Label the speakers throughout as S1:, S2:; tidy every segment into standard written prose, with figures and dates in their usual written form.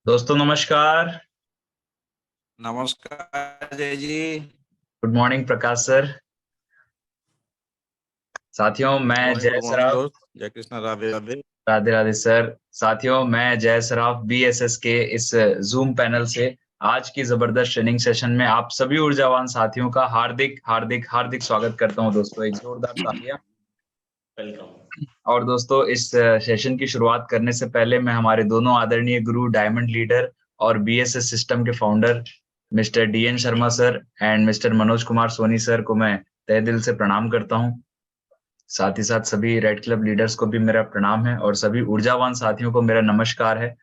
S1: दोस्तों नमस्कार।
S2: नमस्कार जय जी।
S1: गुड मॉर्निंग प्रकाश सर। साथियों मैं जय
S2: गुड मॉर्निंग
S1: सराफ।
S2: दोस्त। जय कृष्णा, राधे राधे।
S1: राधे राधे सर। साथियों मैं जय सराफ बीएसएस के इस जूम पैनल से आज की जबरदस्त ट्रेनिंग सेशन में आप सभी ऊर्जावान साथियों का हार्दिक हार्दिक हार्दिक स्वागत करता हूं। दोस्तों एक जोरदार तालियां।
S3: वेलकम।
S1: और दोस्तों इस सेशन की शुरुआत करने से पहले मैं हमारे दोनों आदरणीय गुरु डायमंड लीडर और बीएसएस सिस्टम के founder mister DN Sharma sir and mister Manoj Kumar Soni sir को मैं तहे दिल से प्रणाम करता हूं। साथ ही साथ सभी रेड क्लब लीडर्स को भी मेरा प्रणाम है और सभी ऊर्जावान साथियों को मेरा नमस्कार है।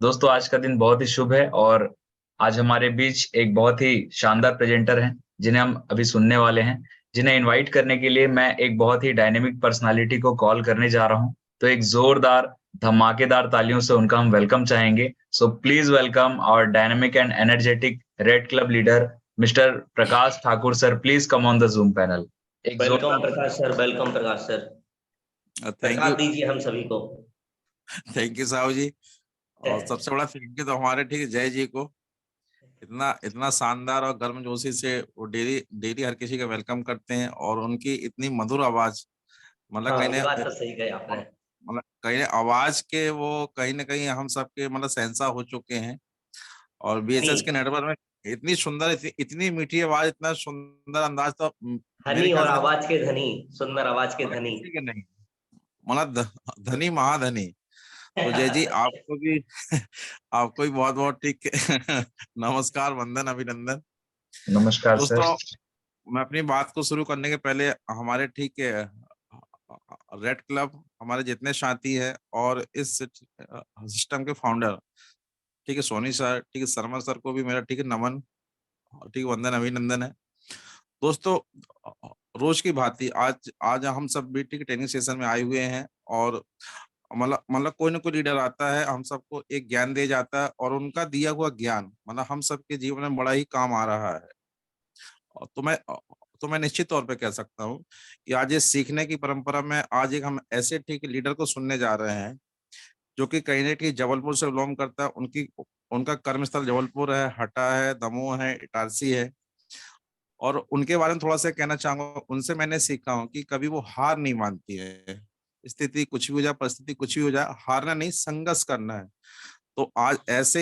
S1: दोस्तों आज का दिन बहुत ही शुभ है और आज हमारे बीच एक बहुत ही शानदार प्रेजेंटर हैं जिन्हें हम अभी सुनने वाले हैं। जिन्हें इनवाइट करने के लिए मैं एक बहुत ही डायनेमिक पर्सनालिटी को कॉल करने जा रहा हूं। तो एक जोरदार धमाकेदार तालियों से उनका हम वेलकम चाहेंगे। So please welcome our dynamic and energetic red club leader mister Prakash Thakur sir. Please come on the zoom panel. एक
S3: welcome Prakash sir, welcome Prakash sir.
S2: Thank
S3: Prakash
S2: you,
S3: दीजिए हम सभी को।
S2: Thank you Sahu ji. और सबसे बड़ा थैंक यू तो हमारे ठीक है जय जी को। इतना इतना शानदार और गर्मजोशी से वो डेली डेली हर किसी का वेलकम करते हैं और उनकी इतनी मधुर आवाज, मतलब
S3: हाँ,
S2: कहीं
S3: ये
S2: ना
S3: बात तो सही कही आपने।
S2: मतलब कहीं आवाज के वो कहीं ना कहीं हम सबके मतलब शहंशाह हो चुके हैं। और बीएसएस के नेटवर्क में इतनी सुंदर इतनी मीठी आवाज, इतना सुंदर अंदाज तो मेरे
S3: हनी
S2: ख्याल
S3: और
S2: से
S3: आवाज के धनी, सुंदर आवाज के
S2: मतलब
S3: धनी।
S2: किसी के नहीं, मतलब धनी महाधनी। तो जय जी आपको भी आपको भी बहुत बहुत ठीक नमस्कार, वंदन, अभिनंदन।
S1: नमस्कार सर।
S2: दोस्तों मैं अपनी बात को शुरू करने के पहले हमारे ठीक है रेड क्लब हमारे जितने साथी हैं और इस सिस्टम के फाउंडर ठीक है सोनी सर, ठीक है शर्मा सर को भी मेरा ठीक है नमन, ठीक है वंदन, अभिनंदन है। दोस्तों रोज की भांति आज आज हम सब भी ठीक ट्रेनिंग सेशन में आए हुए हैं और मतलब कोई ना कोई लीडर आता है, हम सबको एक ज्ञान दे जाता है और उनका दिया हुआ ज्ञान मतलब हम सबके जीवन में बड़ा ही काम आ रहा है। और तो मैं निश्चित तौर पे कह सकता हूँ कि आज ये सीखने की परंपरा में आज एक हम ऐसे ठीक लीडर को सुनने जा रहे हैं जो कि कहीं ना कहीं जबलपुर से बिलोंग करता है। उनकी उनका कर्मस्थल जबलपुर है, हटा है, दमोह है, इटारसी है। और उनके बारे में थोड़ा सा कहना चाहूंगा, उनसे मैंने सीखा हूं कि कभी वो हार नहीं मानती है। स्थिति कुछ भी हो जाए, परिस्थिति कुछ भी हो जाए, हारना नहीं, संघर्ष करना है। तो आज ऐसे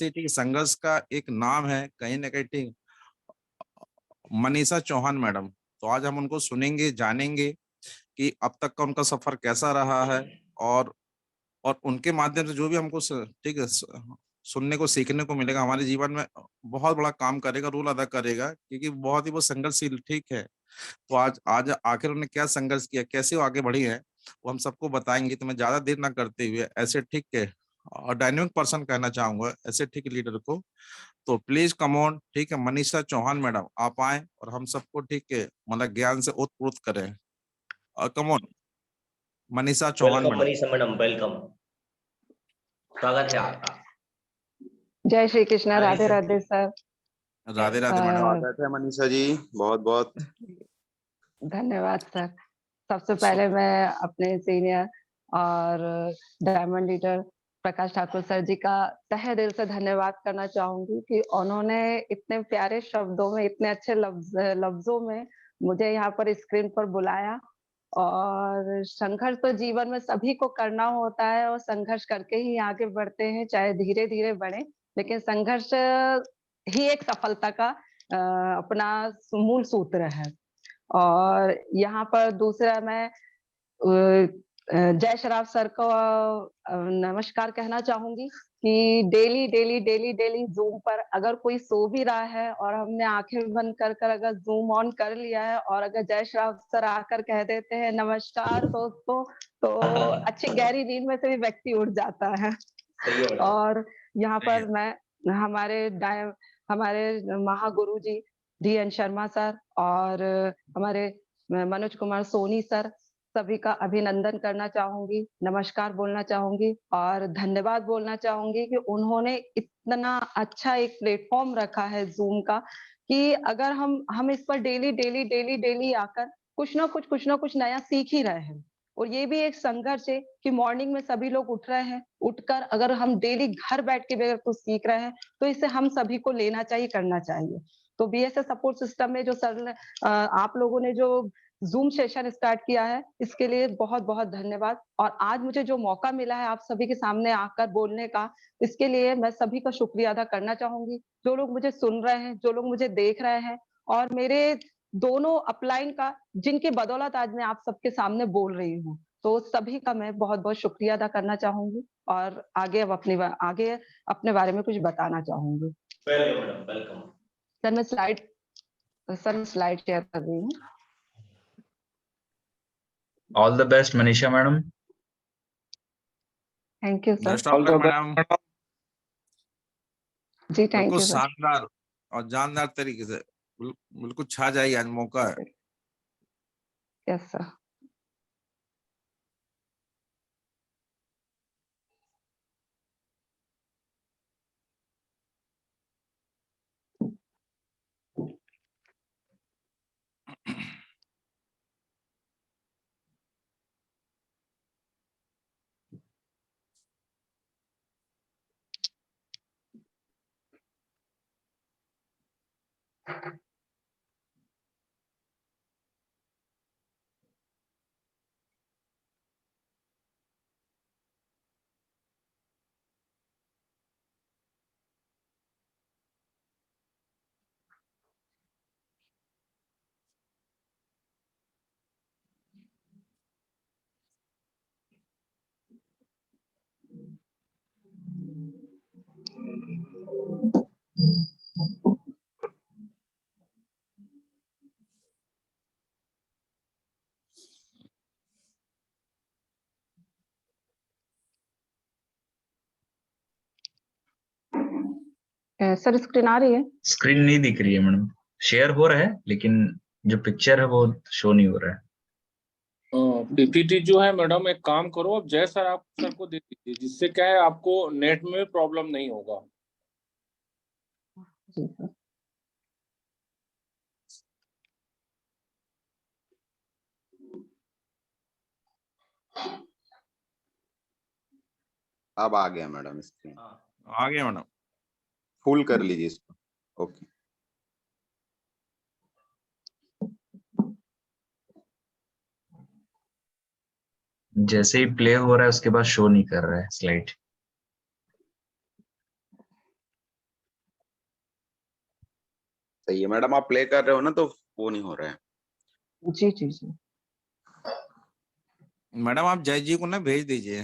S2: ही ठीक संघर्ष का एक नाम है कहीं ना कहीं ठीक मनीषा चौहान मैडम। तो आज हम उनको सुनेंगे, जानेंगे कि अब तक का उनका सफर कैसा रहा है और और उनके माध्यम से जो भी हमको ठीक है सुनने को सीखने को मिलेगा, हमारे जीवन में बहुत बड़ा काम करेगा, रोल अदा करेगा, क्योंकि बहुत ही वो संघर्षशील ठीक है। तो आज आज आखिर उन्होंने क्या संघर्ष किया, कैसे वो आगे बढ़ी है, वो हम सबको बताएंगे। तो मैं ज्यादा देर ना करते हुए ऐसे ठीक है और डायनेमिक पर्सन कहना चाहूंगा ऐसे ठीक लीडर को। तो प्लीज कम ऑन ठीक है मनीषा चौहान मैडम, आप आए और हम सबको ठीक है मतलब ज्ञान से ओतप्रोत करें। और come on Manisha Chauhan
S3: welcome
S2: madam.
S3: Manisha madam, welcome. स्वागत है आपका।
S4: जय श्री कृष्णा, राधे
S3: मनीषा
S4: राधे
S3: जी,
S4: सर।
S2: राधे राधे मैडम।
S5: स्वागत है मनीषा जी, बहुत बहुत
S4: धन्यवाद सर। सबसे पहले मैं अपने सीनियर और डायमंड लीडर प्रकाश ठाकुर सर जी का तहे दिल से धन्यवाद करना चाहूंगी कि उन्होंने इतने प्यारे शब्दों में, इतने अच्छे लफ्जों में मुझे यहाँ पर स्क्रीन पर बुलाया। और संघर्ष तो जीवन में सभी को करना होता है और संघर्ष करके ही आगे बढ़ते हैं, चाहे धीरे धीरे बढ़े, लेकिन संघर्ष ही एक सफलता का अपना मूल सूत्र है। और यहाँ पर दूसरा मैं जय शराफ सर को नमस्कार कहना चाहूंगी कि daily daily daily daily zoom पर अगर कोई सो भी रहा है और हमने आंखें बंद कर कर अगर जूम ऑन कर लिया है और अगर जय शराफ सर आकर कह देते हैं नमस्कार दोस्तों, तो अच्छी गहरी नींद में से भी व्यक्ति उठ जाता है। और यहाँ पर मैं हमारे महागुरु जी डीएन शर्मा सर और हमारे मनोज कुमार सोनी सर, सभी का अभिनंदन करना चाहूंगी, नमस्कार बोलना चाहूंगी और धन्यवाद बोलना चाहूंगी कि उन्होंने इतना अच्छा एक प्लेटफॉर्म रखा है जूम का कि अगर हम इस पर डेली डेली डेली डेली आकर कुछ ना कुछ नया सीख ही रहे हैं। और ये भी एक संघर्ष है कि मॉर्निंग में सभी लोग उठ रहे हैं, उठकर अगर हम डेली घर बैठ के भी अगर कुछ सीख रहे हैं तो इसे हम सभी को लेना चाहिए, करना चाहिए। तो बीएसएस सपोर्ट सिस्टम में जो सर ने आप लोगों ने जो जूम सेशन स्टार्ट किया है, इसके लिए बहुत बहुत धन्यवाद। और आज मुझे जो मौका मिला है आप सभी के सामने आकर बोलने का, इसके लिए मैं सभी का शुक्रिया अदा करना चाहूंगी। जो लोग मुझे सुन रहे हैं, जो लोग मुझे देख रहे हैं, और मेरे दोनों अपलाइन का, जिनकी बदौलत आज मैं आप सबके सामने बोल रही हूँ, तो सभी का मैं बहुत बहुत शुक्रिया अदा करना चाहूंगी। और आगे अब आगे अपने बारे में कुछ बताना चाहूंगी।
S3: Welcome madam, welcome.
S4: सर मैं स्लाइड शेयर कर रही हूँ।
S1: All the best Manisha madam.
S4: Thank you sir.
S2: Best of luck madam.
S4: जी थैंक
S2: बिल्कुल
S4: यू सर।
S2: शानदार और जानदार तरीके से बिल्कुल छा जाइए, आज मौका है।
S4: Yes sir. सर स्क्रीन आ रही है?
S1: स्क्रीन नहीं दिख रही है मैडम, शेयर हो रहा है लेकिन जो पिक्चर है वो शो नहीं हो रहा है।
S6: पीपीटी जो है मैडम, एक काम करो, अब जय सर आप सर को दे दीजिए, जिससे क्या है आपको नेट में प्रॉब्लम नहीं होगा।
S4: जी सर।
S5: अब आ गया मैडम स्क्रीन।
S2: आ गया मैडम।
S5: फुल कर लीजिए इसको। ओके।
S1: जैसे ही प्ले हो रहा है उसके बाद शो नहीं कर रहा है स्लाइड।
S5: सही है मैडम, आप प्ले कर रहे हो ना तो वो नहीं हो रहा है।
S4: जी जी जी।
S2: मैडम आप जय जी को ना भेज दीजिए,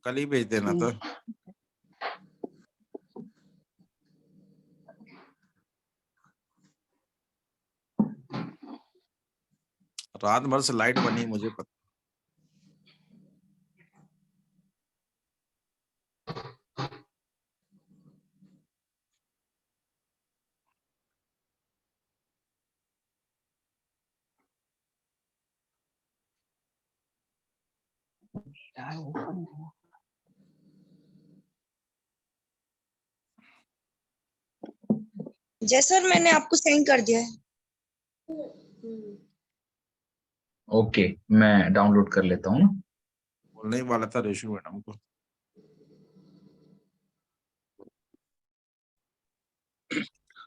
S2: कल ही भेज देना। तो रात भर से लाइट बनी, मुझे पता।
S7: जय सर मैंने आपको सेंड कर दिया है।
S1: ओके, मैं डाउनलोड कर लेता हूँ।
S2: बोलने ही वाला था रेशु मैडम को।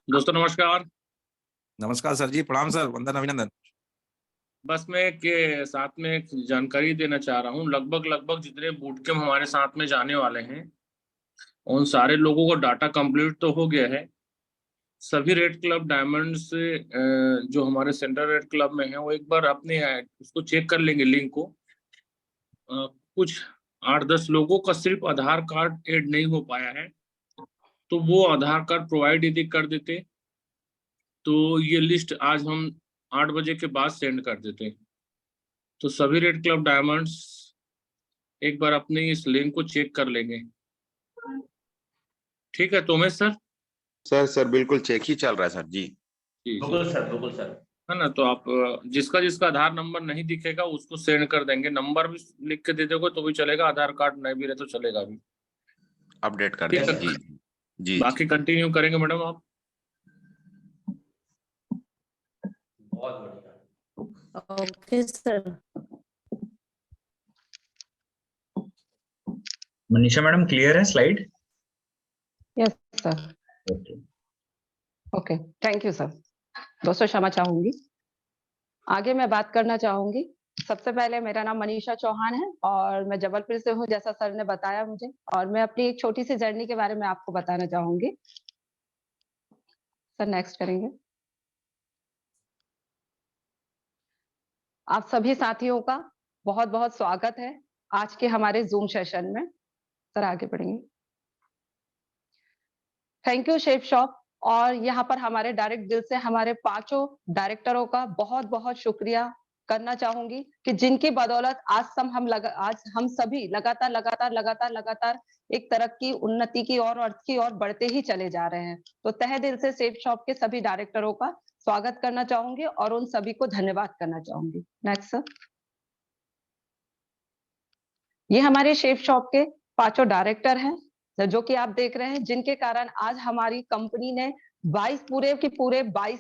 S6: दोस्तों नमस्कार।
S2: नमस्कार सर जी, प्रणाम सर, वंदन अभिनंदन।
S6: बस मैं के साथ में एक जानकारी देना चाह रहा हूँ। लगभग जितने बूट कैंप हमारे साथ में जाने वाले हैं, उन सारे लोगों को डाटा कंप्लीट तो हो गया है। सभी रेड क्लब डायमंड से जो हमारे सेंट्रल रेड क्लब में है, वो एक बार अपने उसको चेक कर लेंगे लिंक को। कुछ 8-10 लोगों का सिर्फ आधार कार्ड ऐड नहीं हो पाया है, तो वो आधार कार्ड प्रोवाइड यदि कर देते तो ये लिस्ट आज हम 8 बजे के बाद सेंड कर देते। तो सभी रेड क्लब डायमंड्स एक बार अपने इस लिंक को चेक कर लेंगे। ठीक है तो उमेश सर?
S5: सर बिल्कुल चेक ही चल रहा है सर जी।
S3: बिल्कुल सर, बिल्कुल सर।
S6: है ना, तो आप जिसका जिसका आधार नंबर नहीं दिखेगा उसको सेंड कर देंगे। नंबर भी लिख के दे दोगे तो भी चलेगा, आधार कार्ड नहीं भी रहे तो चलेगा भी।
S5: अपडेट कर
S6: ठीक
S5: देंगे
S6: है,
S5: जी। जी
S6: बाकी कंटिन्यू करेंगे मैडम आप।
S3: बहुत बढ़िया।
S8: Okay sir.
S1: Manisha madam clear है slide?
S4: Yes sir.
S1: Okay.
S4: Okay, thank you sir. दोस्तों क्षमा चाहूंगी। आगे मैं बात करना चाहूंगी। सबसे पहले मेरा नाम मनीषा चौहान है और मैं जबलपुर से हूँ, जैसा सर ने बताया मुझे, और मैं अपनी एक छोटी सी जर्नी के बारे में आपको बताना चाहूंगी। सर नेक्स्ट करेंगे। आप सभी साथियों का बहुत बहुत स्वागत है आज के हमारे जूम सेशन में। सर आगे बढ़ेंगे। थैंक यू शेफ शॉप, और यहाँ पर हमारे डायरेक्ट दिल से हमारे पांचों डायरेक्टरों का बहुत बहुत शुक्रिया करना चाहूंगी कि जिनकी बदौलत आज हम सभी लगातार एक तरक्की, उन्नति की और अर्थ की ओर बढ़ते ही चले जा रहे हैं। तो तहे दिल से शेफ शॉप के सभी डायरेक्टरों का स्वागत करना चाहूंगी और उन सभी को धन्यवाद करना चाहूंगी। Next sir. ये हमारे शेफ शॉप के पांचों डायरेक्टर हैं जो कि आप देख रहे हैं, जिनके कारण आज हमारी कंपनी ने 22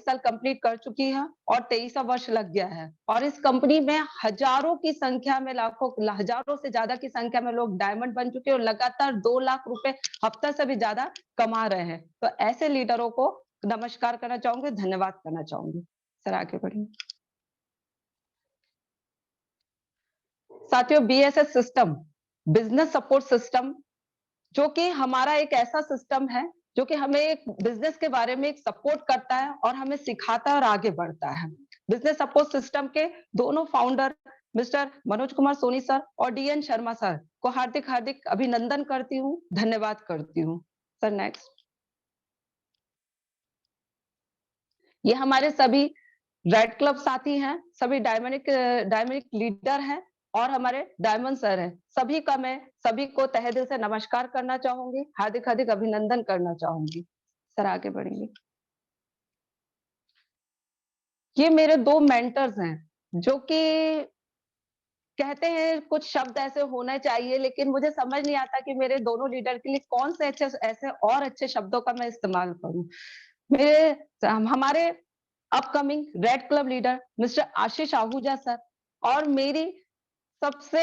S4: साल कंप्लीट कर चुकी है और 23वां वर्ष लग गया है। और इस कंपनी में हजारों की संख्या में, हजारों से ज्यादा की संख्या में लोग डायमंड बन चुके हैं और लगातार 2 लाख रुपए हफ्ता से भी ज्यादा कमा रहे हैं। तो ऐसे लीडरों को नमस्कार करना चाहूंगी, धन्यवाद करना चाहूंगी। सर आगे बढ़िए। साथियों, BSS system, business support system, जो कि हमारा एक ऐसा सिस्टम है जो कि हमें एक बिजनेस के बारे में एक सपोर्ट करता है और हमें सिखाता है और आगे बढ़ता है। बिजनेस सपोर्ट सिस्टम के दोनों founder mister Manoj Kumar Soni sir और DN शर्मा सर को हार्दिक हार्दिक अभिनंदन करती हूँ, धन्यवाद करती हूँ। Sir next. ये हमारे सभी रेड क्लब साथी हैं, सभी डायमंडिक लीडर हैं और हमारे डायमंड सर हैं। सभी को तहे दिल से नमस्कार करना चाहूंगी, हार्दिक हार्दिक अभिनंदन करना चाहूंगी। सर आगे बढ़ेंगे। ये मेरे 2 मेंटर्स हैं जो कि कहते हैं कुछ शब्द ऐसे होने चाहिए, लेकिन मुझे समझ नहीं आता कि मेरे दोनों लीडर के लिए कौन से ऐसे और अच्छे शब्दों का मैं इस्तेमाल करूं। हमारे upcoming red club leader mister Ashish Ahuja sir और मेरी सबसे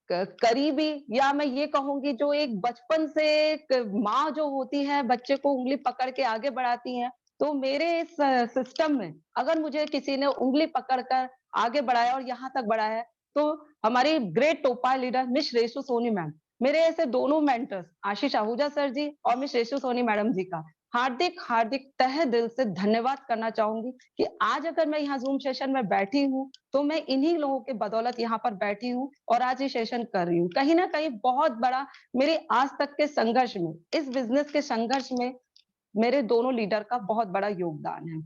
S4: करीबी, या मैं ये कहूंगी जो एक बचपन से एक माँ जो होती है बच्चे को उंगली पकड़ के आगे बढ़ाती है, तो मेरे इस सिस्टम में अगर मुझे किसी ने उंगली पकड़कर आगे बढ़ाया और यहाँ तक बढ़ाया है, तो हमारी ग्रेट टोपा leader miss Reshu Soni ma'am, मेरे ऐसे दोनों मेंटर्स आशीष आहूजा सर जी और मिस रेशु सोनी मैडम जी का हार्दिक हार्दिक तहे दिल से धन्यवाद करना चाहूंगी कि आज अगर मैं यहाँ जूम सेशन में बैठी हूँ तो मैं इन्हीं लोगों के बदौलत यहाँ पर बैठी हूँ और आज ये सेशन कर रही हूँ। कहीं ना कहीं बहुत बड़ा मेरे आज तक के संघर्ष में, इस बिजनेस के संघर्ष में मेरे दोनों लीडर का बहुत बड़ा योगदान है।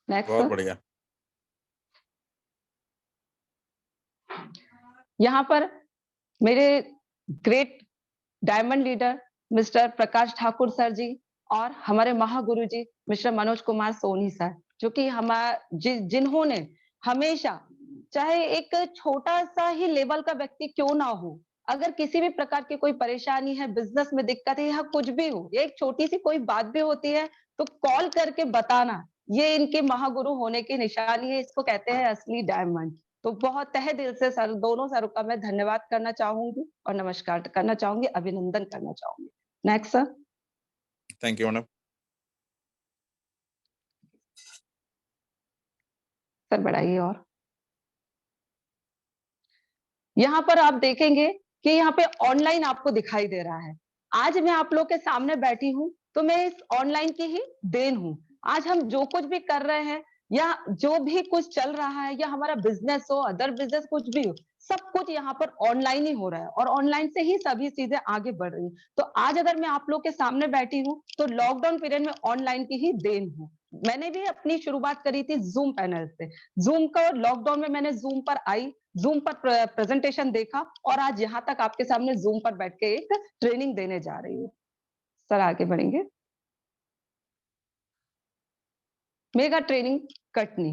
S4: नेक्स्ट।
S2: बहुत बढ़िया।
S4: यहाँ पर मेरे great diamond leader mister Prakash Thakur sir ji और हमारे महागुरु जी मिस्टर मनोज कुमार सोनी सर, जो कि जिन्होंने हमेशा, चाहे एक छोटा सा ही लेवल का व्यक्ति क्यों ना हो, अगर किसी भी प्रकार की कोई परेशानी है, बिजनेस में दिक्कत है या कुछ भी हो, या एक छोटी सी कोई बात भी होती है तो कॉल करके बताना, ये इनके महागुरु होने की निशानी है। इसको कहते हैं असली डायमंड। तो बहुत तहे दिल से सर, दोनों सर का मैं धन्यवाद करना चाहूंगी और नमस्कार करना चाहूंगी, अभिनंदन करना चाहूंगी। Next sir.
S2: Thank you madam.
S4: Sir बढ़ाइए। और यहाँ पर आप देखेंगे कि यहाँ पे ऑनलाइन आपको दिखाई दे रहा है। आज मैं आप लोग के सामने बैठी हूँ तो मैं इस ऑनलाइन की ही देन हूँ। आज हम जो कुछ भी कर रहे हैं या जो भी कुछ चल रहा है, या हमारा बिजनेस हो, अदर बिजनेस कुछ भी हो, सब कुछ यहाँ पर ऑनलाइन ही हो रहा है और ऑनलाइन से ही सभी चीजें आगे बढ़ रही हैं। तो आज अगर मैं आप लोग के सामने बैठी हूँ तो लॉकडाउन पीरियड में ऑनलाइन की ही देन हूँ। मैंने भी अपनी शुरुआत करी थी जूम पैनल से, जूम का लॉकडाउन में मैंने जूम पर आई, जूम पर प्रेजेंटेशन देखा और आज यहाँ तक आपके सामने जूम पर बैठ के एक ट्रेनिंग देने जा रही हूँ। सर आगे बढ़ेंगे। Mega training Katni.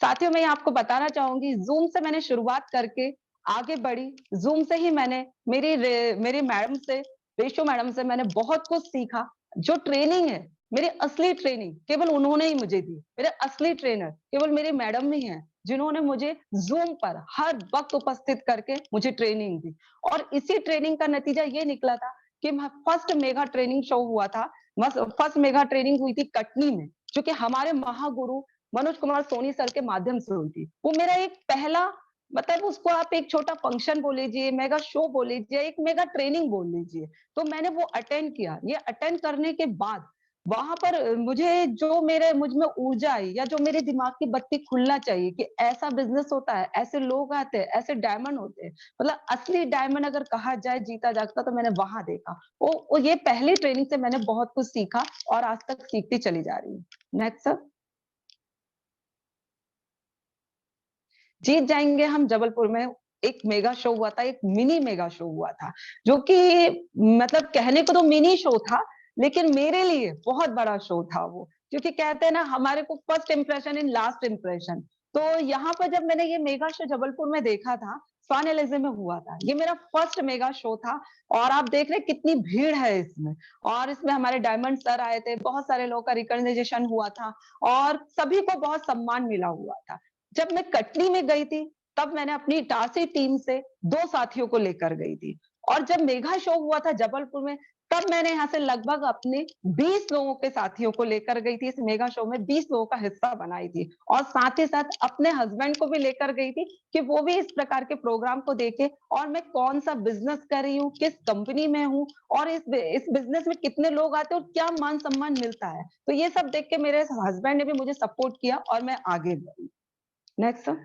S4: साथियों, मैं आपको बताना चाहूंगी, जूम से मैंने शुरुआत करके आगे बढ़ी। जूम से ही मैंने मेरी मैडम से, रेशो मैडम से मैंने बहुत कुछ सीखा। जो ट्रेनिंग है, मेरी असली ट्रेनिंग केवल उन्होंने ही मुझे दी। मेरे असली ट्रेनर केवल मेरी मैडम ही हैं। जिन्होंने मुझे जूम पर हर वक्त उपस्थित करके मुझे ट्रेनिंग दी। और इसी ट्रेनिंग का नतीजा ये निकला था कि फर्स्ट मेगा ट्रेनिंग शो हुआ था, फर्स्ट मेगा ट्रेनिंग हुई थी कटनी में, जो कि हमारे महागुरु मनोज कुमार सोनी सर के माध्यम से हुई थी। वो मेरा एक पहला, मतलब उसको आप एक छोटा फंक्शन बोल लीजिए, मेगा शो बोल लीजिए, एक मेगा ट्रेनिंग बोल लीजिए। तो मैंने वो अटेंड किया। ये अटेंड करने के बाद वहां पर मुझे जो मेरे मुझ में ऊर्जा आई, या जो मेरे दिमाग की बत्ती खुलना चाहिए कि ऐसा बिजनेस होता है, ऐसे लोग आते हैं, ऐसे डायमंड होते हैं, मतलब असली डायमंड अगर कहा जाए जीता जागता, तो मैंने वहां देखा। वो ये पहली ट्रेनिंग से मैंने बहुत कुछ सीखा और आज तक सीखती चली जा रही हूँ। Next sir. जीत जाएंगे हम जबलपुर में एक मेगा शो हुआ था, एक मिनी मेगा शो हुआ था, जो कि मतलब कहने को तो मिनी शो था, लेकिन मेरे लिए बहुत बड़ा शो था वो। क्योंकि कहते हैं ना, हमारे को first impression in last impression. तो यहाँ पर जब मैंने ये मेगा शो जबलपुर में देखा था, स्वान एलिजे में हुआ था, ये मेरा फर्स्ट मेगा शो था। और आप देख रहे कितनी भीड़ है इसमें। और इसमें हमारे डायमंड सर आए थे, बहुत सारे लोगों का रिकॉग्निशन हुआ था और सभी को बहुत सम्मान मिला हुआ था। जब मैं कटनी में गई थी, तब मैंने अपनी इटारसी टीम से 2 साथियों को लेकर गई थी। और जब मेगा शो हुआ था जबलपुर में, तब मैंने यहाँ से लगभग अपने 20 लोगों के साथियों को लेकर गई थी। इस मेगा शो में 20 लोगों का हिस्सा बनाई थी, और साथ ही साथ अपने हस्बैंड को भी लेकर गई थी कि वो भी इस प्रकार के प्रोग्राम को देखे, और मैं कौन सा बिजनेस कर रही हूँ, किस कंपनी में हूँ, और इस बिजनेस में कितने लोग आते हैं और क्या मान सम्मान मिलता है। तो ये सब देख के मेरे हस्बैंड ने भी मुझे सपोर्ट किया और मैं आगे बढ़ी। Next sir.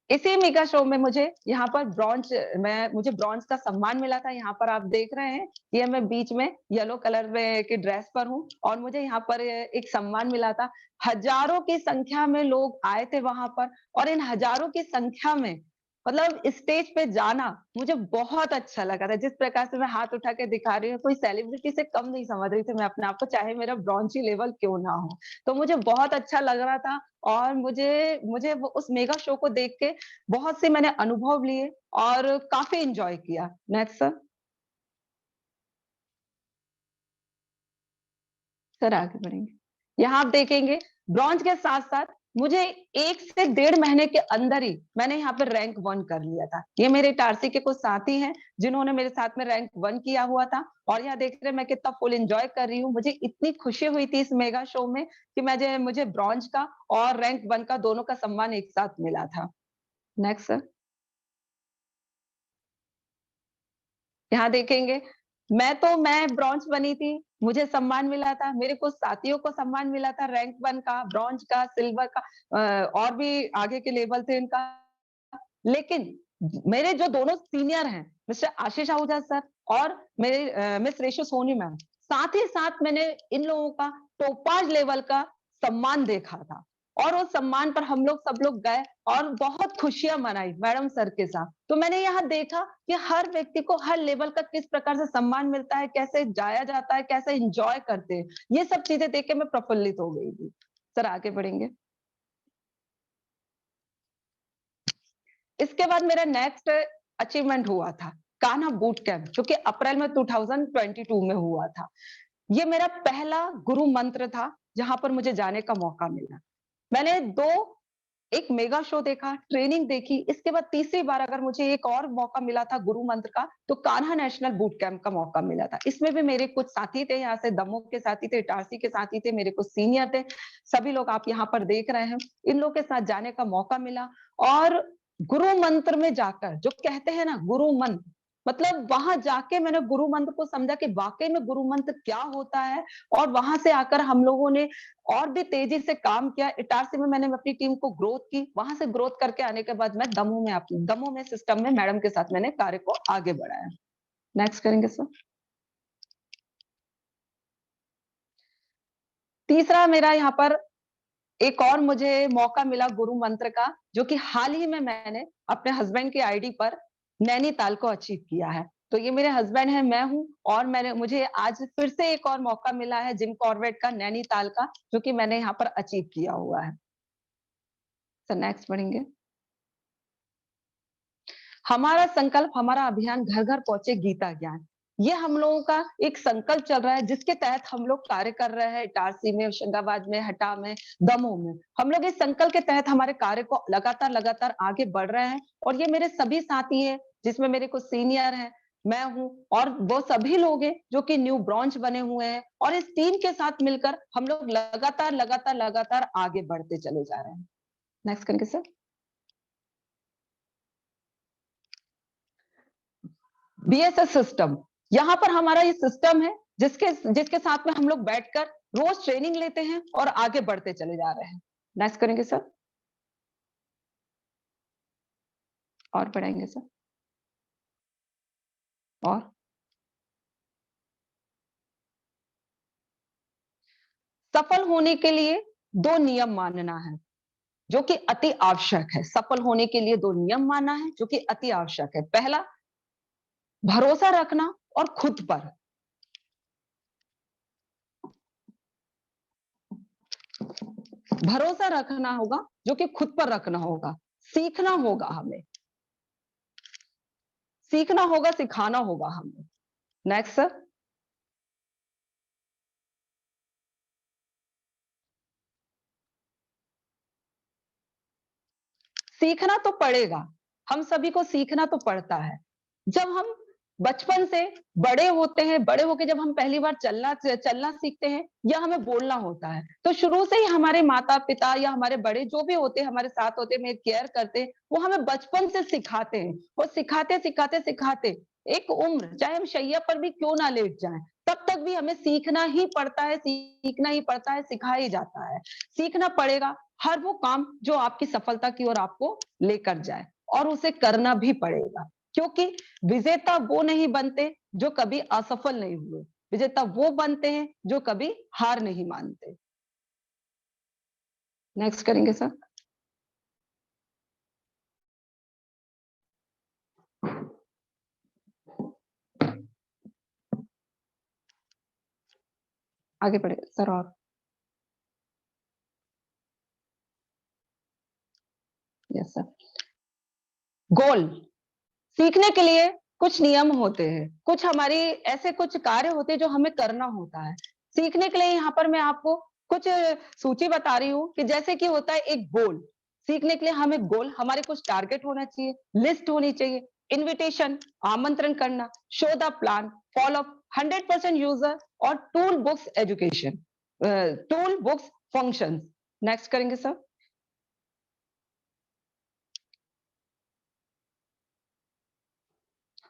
S4: इसी मेगा शो में मुझे यहाँ पर मुझे ब्रॉन्ज का सम्मान मिला था। यहाँ पर आप देख रहे हैं, ये मैं बीच में येलो कलर में की ड्रेस पर हूँ, और मुझे यहाँ पर एक सम्मान मिला था। हजारों की संख्या में लोग आए थे वहां पर, और इन हजारों की संख्या में मतलब स्टेज पे जाना मुझे बहुत अच्छा लगा था। जिस प्रकार से मैं हाथ उठा के दिखा रही हूँ, कोई सेलिब्रिटी से कम नहीं समझ रही थी मैं अपने आप को, चाहे मेरा ब्रॉन्जी लेवल क्यों ना हो। तो मुझे बहुत अच्छा लग रहा था, और मुझे मुझे उस मेगा शो को देख के बहुत से मैंने अनुभव लिए और काफी एंजॉय किया। Next sir. सर आगे बढ़ेंगे। यहाँ आप देखेंगे ब्रॉन्ज के साथ साथ मुझे 1 से 1.5 महीने के अंदर ही मैंने यहाँ पर रैंक 1 कर लिया था। ये मेरे टारसी के कुछ साथी हैं जिन्होंने मेरे साथ में रैंक 1 किया हुआ था, और यहाँ देख रहे हैं मैं कितना फुल एंजॉय कर रही हूँ। मुझे इतनी खुशी हुई थी इस मेगा शो में कि मुझे ब्रॉन्ज का और रैंक 1 का दोनों का सम्मान एक साथ मिला था। Next sir. यहाँ देखेंगे मैं ब्रॉन्ज बनी थी, मुझे सम्मान मिला था, मेरे कुछ साथियों को सम्मान मिला था रैंक 1 का, ब्रॉन्ज का, सिल्वर का, और भी आगे के लेवल थे इनका। लेकिन मेरे जो दोनों सीनियर हैं, मिस्टर आशीष आहूजा सर और मेरे मिस रेशो सोनी मैम, साथ ही साथ मैंने इन लोगों का टोपाज लेवल का सम्मान देखा था। और उस सम्मान पर हम लोग सब लोग गए और बहुत खुशियां मनाई मैडम सर के साथ। तो मैंने यहाँ देखा कि हर व्यक्ति को हर लेवल का किस प्रकार से सम्मान मिलता है, कैसे जाया जाता है, कैसे एंजॉय करते हैं। ये सब चीजें देख के मैं प्रफुल्लित हो गई थी। सर आगे बढ़ेंगे। इसके बाद मेरा नेक्स्ट अचीवमेंट हुआ था कान्हा बूट कैंप, जो कि अप्रैल में 2022 में हुआ था। ये मेरा पहला गुरु मंत्र था जहां पर मुझे जाने का मौका मिला। मैंने एक मेगा शो देखा, ट्रेनिंग देखी। इसके बाद तीसरी बार अगर मुझे एक और मौका मिला था गुरु मंत्र का, तो कान्हा नेशनल बूट कैंप का मौका मिला था। इसमें भी मेरे कुछ साथी थे, यहाँ से दमोह के साथी थे, इटारसी के साथी थे, मेरे कुछ सीनियर थे, सभी लोग आप यहाँ पर देख रहे हैं। इन लोग के साथ जाने का मौका मिला, और गुरु मंत्र में जाकर, जो कहते हैं ना गुरु मंत्र, मतलब वहां जाके मैंने गुरु मंत्र को समझा कि वाकई में गुरु मंत्र क्या होता है। और वहां से आकर हम लोगों ने और भी तेजी से काम किया। इटारसी में मैंने अपनी टीम को ग्रोथ की, वहां से ग्रोथ करके आने के बाद मैं दमोह में सिस्टम में मैडम के साथ मैंने कार्य को आगे बढ़ाया। नेक्स्ट करेंगे सर। तीसरा मेरा यहाँ पर एक और मुझे मौका मिला गुरु मंत्र का, जो कि हाल ही में मैंने अपने हस्बैंड की आईडी पर नैनीताल को अचीव किया है। तो ये मेरे हस्बैंड है, मैं हूं, और मुझे आज फिर से एक और मौका मिला है जिम कॉर्बेट का नैनीताल का, जो कि मैंने यहाँ पर अचीव किया हुआ है। सर नेक्स्ट बढ़ेंगे। हमारा संकल्प, हमारा अभियान घर घर पहुंचे गीता ज्ञान, ये हम लोगों का एक संकल्प चल रहा है जिसके तहत हम लोग कार्य कर रहे हैं। इटारसी में, होशंगाबाद में, हटा में, दमोह में हम लोग इस संकल्प के तहत हमारे कार्य को लगातार आगे बढ़ रहे हैं। और ये मेरे सभी साथी हैं, जिसमें मेरे कुछ सीनियर हैं, मैं हूं, और वो सभी लोग हैं जो कि न्यू ब्रांच बने हुए हैं। और इस टीम के साथ मिलकर हम लोग लगातार आगे बढ़ते चले जा रहे हैं। नेक्स्ट करेंगे सर। बीएसएस सिस्टम, यहाँ पर हमारा ये सिस्टम है जिसके साथ में हम लोग बैठकर रोज ट्रेनिंग लेते हैं और आगे बढ़ते चले जा रहे हैं। नेक्स्ट करेंगे सर। और बढ़ाएंगे सर। और सफल होने के लिए 2 नियम मानना है जो कि अति आवश्यक है। सफल होने के लिए 2 नियम मानना है जो कि अति आवश्यक है। पहला, भरोसा रखना और खुद पर। भरोसा रखना होगा जो कि खुद पर रखना होगा। सीखना होगा हमें, सीखना होगा, सिखाना होगा हमें। Next sir. सीखना तो पड़ेगा, हम सभी को सीखना तो पड़ता है। जब हम बचपन से बड़े होते हैं, बड़े होके जब हम पहली बार चलना सीखते हैं या हमें बोलना होता है, तो शुरू से ही हमारे माता पिता या हमारे बड़े जो भी होते हैं, हमारे साथ होते हैं, केयर करते हैं, वो हमें बचपन से सिखाते हैं। और सिखाते एक उम्र, चाहे हम शैया पर भी क्यों ना लेट जाएं, तब तक भी हमें सीखना ही पड़ता है, सिखाया ही जाता है। सीखना पड़ेगा हर वो काम जो आपकी सफलता की ओर आपको लेकर जाए, और उसे करना भी पड़ेगा। क्योंकि विजेता वो नहीं बनते जो कभी असफल नहीं हुए, विजेता वो बनते हैं जो कभी हार नहीं मानते। नेक्स्ट करेंगे सर। आगे बढ़े सर। और यस सर। गोल सीखने के लिए कुछ नियम होते हैं, कुछ हमारी ऐसे कुछ कार्य होते हैं जो हमें करना होता है सीखने के लिए। यहाँ पर मैं आपको कुछ सूची बता रही हूँ कि जैसे कि होता है एक गोल। सीखने के लिए हमें गोल, हमारे कुछ टारगेट होना चाहिए, लिस्ट होनी चाहिए, इनविटेशन, आमंत्रण करना, show the plan, follow up, 100% user, और tool books education, tool books functions. Next करेंगे सर।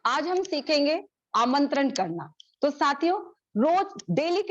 S4: आज हम सीखेंगे आमंत्रण करना। तो साथियों, रोज डेली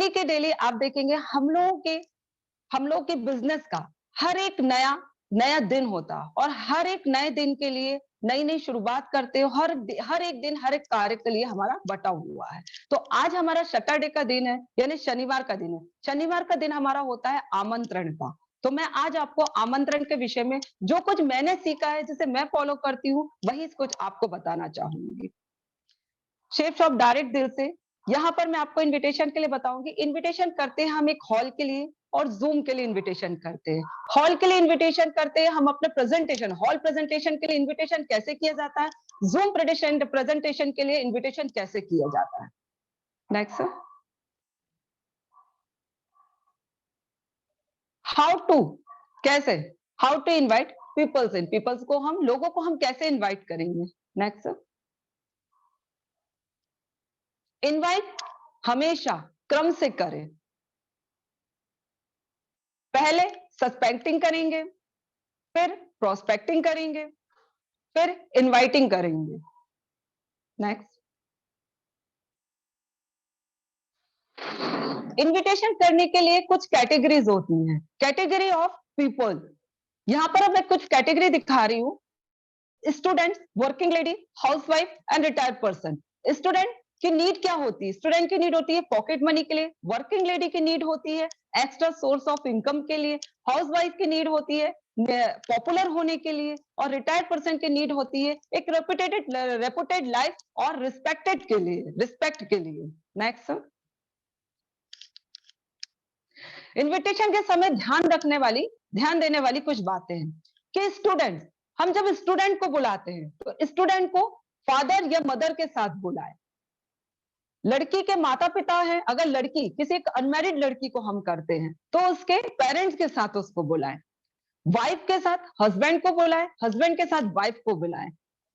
S4: के डेली आप देखेंगे हम लोगों के बिजनेस का हर एक नया दिन होता, और हर एक नए दिन के लिए नई शुरुआत करते हो। हर एक दिन हर एक कार्य के लिए हमारा बटा हुआ है। तो आज हमारा सैटरडे का दिन है, यानी शनिवार का दिन है। शनिवार का दिन हमारा होता है आमंत्रण का। तो मैं आज आपको आमंत्रण के विषय में जो कुछ मैंने सीखा है, जिसे मैं फॉलो करती हूँ, वही कुछ आपको बताना चाहूंगी। शेप शॉप डायरेक्ट दिल से, यहाँ पर मैं आपको इनविटेशन के लिए बताऊंगी। इनविटेशन करते हैं हम एक हॉल के लिए और जूम के लिए इनविटेशन करते हैं। हॉल के लिए इनविटेशन करते हैं हम अपने प्रेजेंटेशन, हॉल प्रेजेंटेशन के लिए इनविटेशन कैसे किया जाता है, जूम प्रेजेंटेशन के लिए इनविटेशन कैसे किया जाता है। Next sir. How to invite peoples को, हम लोगों को हम कैसे इनवाइट करेंगे। Next sir. इनवाइट हमेशा क्रम से करें। पहले सस्पेक्टिंग करेंगे, फिर प्रोस्पेक्टिंग करेंगे, फिर इनवाइटिंग करेंगे। नेक्स्ट। इनविटेशन करने के लिए कुछ कैटेगरीज होती हैं। कैटेगरी ऑफ पीपल, यहां पर मैं कुछ कैटेगरी दिखा रही हूँ। Student, working lady, housewife and retired person. Student की नीड क्या होती है? स्टूडेंट की नीड होती है पॉकेट मनी के लिए। वर्किंग लेडी की नीड होती है एक्स्ट्रा सोर्स ऑफ इनकम के लिए। हाउसवाइफ की नीड होती है पॉपुलर होने के लिए। और रिटायर्ड पर्सन की नीड होती है एक रेपुटेड लाइफ और रिस्पेक्ट के लिए। Next sir. इनविटेशन के समय ध्यान देने वाली कुछ बातें हैं कि स्टूडेंट, हम जब स्टूडेंट को बुलाते हैं तो स्टूडेंट को फादर या मदर के साथ बुलाएं। लड़की के माता पिता हैं, अगर लड़की किसी एक अनमैरिड लड़की को हम करते हैं तो उसके पेरेंट्स के साथ उसको बुलाएं। वाइफ के साथ हस्बैंड को बुलाएं, हस्बैंड के साथ वाइफ को बुलाएं।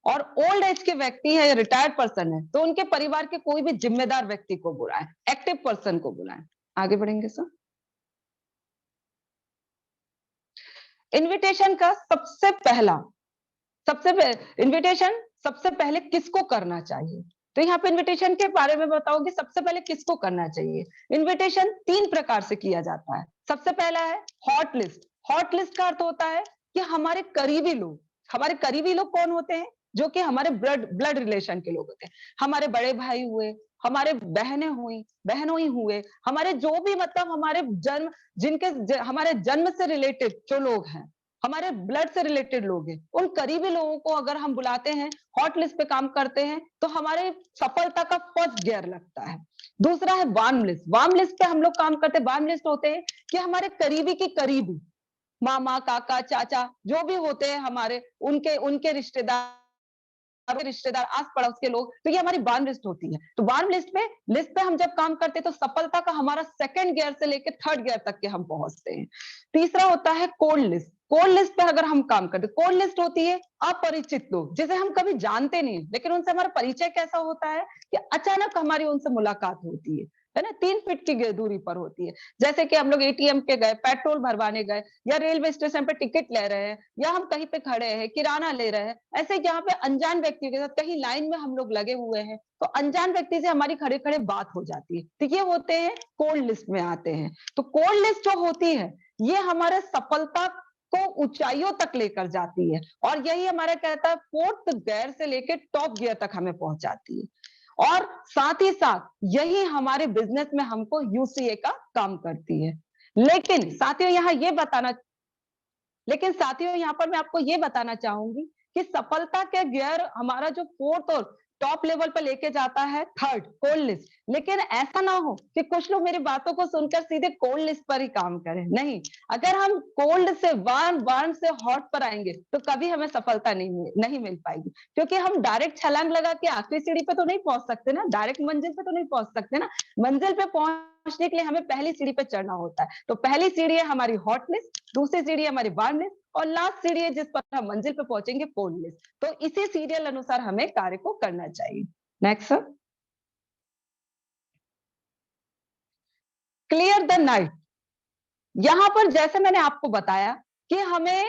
S4: और ओल्ड एज के व्यक्ति है या रिटायर्ड पर्सन है तो उनके परिवार के कोई भी जिम्मेदार व्यक्ति को बुलाएं, एक्टिव पर्सन को बुलाएं। आगे बढ़ेंगे सर। इनविटेशन का इनविटेशन सबसे पहले किसको करना चाहिए? तो यहाँ पे इनविटेशन के बारे में बताओगे, सबसे पहले किसको करना चाहिए? इनविटेशन 3 प्रकार से किया जाता है। सबसे पहला है हॉट लिस्ट। हॉट लिस्ट का अर्थ होता है कि हमारे करीबी लोग कौन होते हैं? जो कि हमारे ब्लड रिलेशन के लोग होते हैं। हमारे बड़े भाई हुए, हमारे बहनों हुए, हमारे जो भी मतलब हमारे हमारे जन्म से रिलेटेड जो लोग हैं, हमारे ब्लड से रिलेटेड लोग हैं, उन करीबी लोगों को अगर हम बुलाते हैं, हॉट लिस्ट पे काम करते हैं, तो हमारे सफलता का फर्स्ट गियर लगता है। दूसरा है वार्म लिस्ट। वार्म लिस्ट पे हम लोग काम करते हैं। वार्म लिस्ट होते हैं कि हमारे करीबी के करीबी, मामा, काका, चाचा जो भी होते हैं हमारे, उनके रिश्तेदार, आस पड़ोस के लोग, तो ये हमारी वार्म लिस्ट होती है। तो वार्म लिस्ट पे हम जब काम करते हैं तो सफलता का हमारा 2nd गियर से लेकर 3rd गियर तक के हम पहुंचते हैं। तीसरा होता है कोल्ड लिस्ट। कोल्ड लिस्ट पे अगर हम काम करते हैं, कोल्ड लिस्ट होती है अपरिचित लोग जिसे हम कभी जानते नहीं, लेकिन उनसे हमारा परिचय कैसा होता है कि अचानक हमारी उनसे मुलाकात होती है ना, 3 फीट की दूरी पर होती है। जैसे कि हम लोग एटीएम पे गए, पेट्रोल भरवाने गए, या रेलवे स्टेशन पे टिकट ले रहे हैं, या हम कहीं पे खड़े हैं, किराना ले रहे हैं, ऐसे यहाँ पे अनजान व्यक्तियों के साथ कहीं लाइन में हम लोग लगे हुए हैं, तो अनजान व्यक्ति से हमारी खड़े खड़े बात हो जाती है। तो ये होते हैं कोल्ड लिस्ट में आते हैं। तो कोल्ड लिस्ट जो होती है ये हमारे सफलता को ऊंचाइयों तक लेकर जाती है, और यही हमारा कहता है 4th गियर से लेकर टॉप गियर तक हमें पहुंचाती है। और साथ ही साथ यही हमारे बिजनेस में हमको यूसीए का काम करती है। लेकिन साथियों यहाँ पर मैं आपको ये बताना चाहूंगी कि सफलता के गियर हमारा जो 4th और टॉप लेवल पर लेके जाता है 3rd कोल्ड लिस्ट। लेकिन ऐसा ना हो कि कुछ लोग मेरी बातों को सुनकर सीधे कोल्ड लिस्ट पर ही काम करें। नहीं, अगर हम कोल्ड से वार्म से हॉट पर आएंगे तो कभी हमें सफलता नहीं मिल पाएगी, क्योंकि हम डायरेक्ट छलांग लगा के आखिरी सीढ़ी पे तो नहीं पहुंच सकते ना, डायरेक्ट मंजिल पे तो नहीं पहुंच सकते ना। मंजिल पे पहुंचने के लिए हमें पहली सीढ़ी पे चढ़ना होता है। तो पहली सीढ़ी है हमारी हॉट लिस्ट, दूसरी सीढ़ी है हमारी वार्म लिस्ट, और लास्ट सीढ़ी है जिस पर हम मंजिल पे पहुंचेंगे कोल्ड लिस्ट। तो इसी सीरियल अनुसार हमें कार्य को करना चाहिए। Next sir. Clear the night. यहां पर जैसे मैंने आपको बताया कि हमें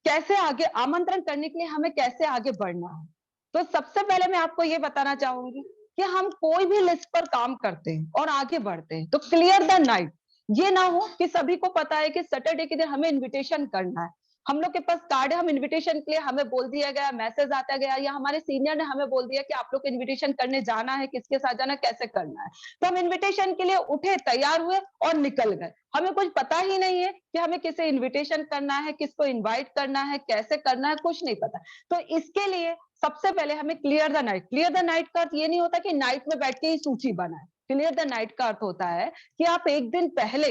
S4: कैसे आगे आमंत्रण करने के लिए हमें कैसे आगे बढ़ना है, तो सबसे पहले मैं आपको ये बताना चाहूंगी कि हम कोई भी लिस्ट पर काम करते हैं और आगे बढ़ते हैं तो क्लियर द नाइट। ये ना हो कि सभी को पता है कि सैटरडे के दिन हमें इनविटेशन करना है, हम लोग के पास कार्ड है, हम इनविटेशन के लिए हमें बोल दिया गया, मैसेज आता गया, या हमारे सीनियर ने हमें बोल दिया कि आप लोग को इनविटेशन करने जाना है, किसके साथ जाना है, कैसे करना है। तो हम इनविटेशन के लिए उठे, तैयार हुए और निकल गए। हमें कुछ पता ही नहीं है कि हमें किसे इनविटेशन करना है, किसको इन्वाइट करना है, कैसे करना है, कुछ नहीं पता। तो इसके लिए सबसे पहले हमें clear the night. Clear the night का अर्थ ये नहीं होता कि नाइट में बैठ के ही सूची बनाए। क्लियर द नाइट का अर्थ होता है कि आप 1 दिन पहले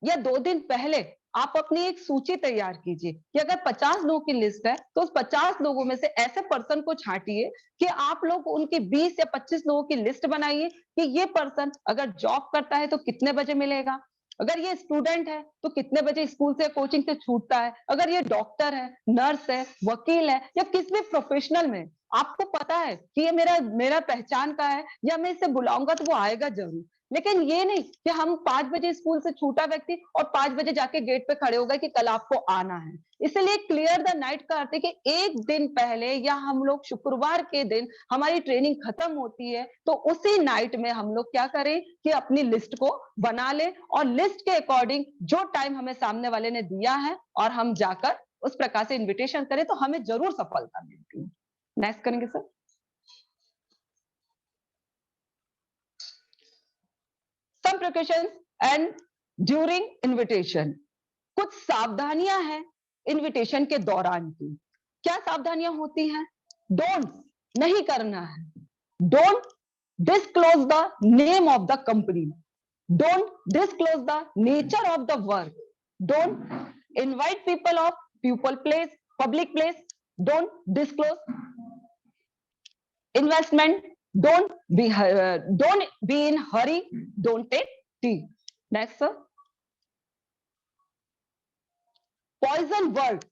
S4: या 2 दिन पहले आप अपनी एक सूची तैयार कीजिए कि अगर 50 लोगों की लिस्ट है तो उस 50 लोगों में से ऐसे पर्सन को छांटिए कि आप लोग उनकी 20 या 25 लोगों की लिस्ट बनाइए कि ये पर्सन अगर जॉब करता है तो कितने बजे मिलेगा, अगर ये स्टूडेंट है तो कितने बजे स्कूल से कोचिंग से छूटता है, अगर ये डॉक्टर है, नर्स है, वकील है, या किस भी प्रोफेशनल में आपको पता है कि ये मेरा पहचान का है या मैं इसे बुलाऊंगा तो वो आएगा जरूर। लेकिन ये नहीं कि हम 5 बजे स्कूल से छूटा व्यक्ति और 5 बजे जाके गेट पे खड़े हो गए कि कल आपको आना है। इसलिए क्लियर द नाइट का अर्थ है कि 1 दिन पहले या हम लोग शुक्रवार के दिन हमारी ट्रेनिंग खत्म होती है तो उसी नाइट में हम लोग क्या करें कि अपनी लिस्ट को बना ले और लिस्ट के अकॉर्डिंग जो टाइम हमें सामने वाले ने दिया है और हम जाकर उस प्रकार से इन्विटेशन करें तो हमें जरूर सफलता मिलती है। नेक्स्ट करेंगे sir. Some precautions and during invitation। कुछ सावधानियां हैं इनविटेशन के दौरान की। क्या सावधानियां होती हैं? डोंट नहीं करना है। Don't disclose the name of the company, don't disclose the nature of the work, don't invite people of people place, public place, don't disclose Investment, don't be in hurry, don't take tea. Next, sir. Poison word.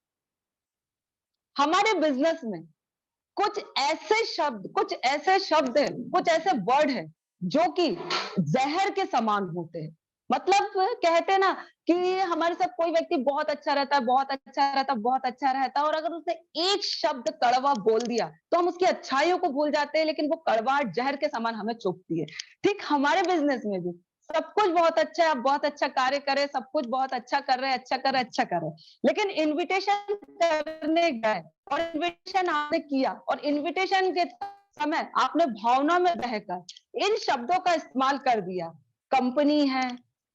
S4: हमारे business में कुछ ऐसे शब्द हैं, कुछ ऐसे word हैं जो कि जहर के समान होते हैं। मतलब कहते हैं ना कि हमारे साथ कोई व्यक्ति बहुत अच्छा रहता है, बहुत अच्छा रहता है, बहुत अच्छा रहता है, और अगर उसने एक शब्द कड़वा बोल दिया तो हम उसकी अच्छाइयों को भूल जाते हैं, लेकिन वो कड़वाहट जहर के समान हमें चुभती है। ठीक हमारे बिजनेस में भी सब कुछ बहुत अच्छा है, आप बहुत अच्छा कार्य करें, सब कुछ बहुत अच्छा कर रहे हैं, अच्छा कर रहे हैं, लेकिन इन्विटेशन करने गए और इन्विटेशन आपने किया और इन्विटेशन के समय आपने भावना में बहकर इन शब्दों का इस्तेमाल कर दिया। कंपनी है,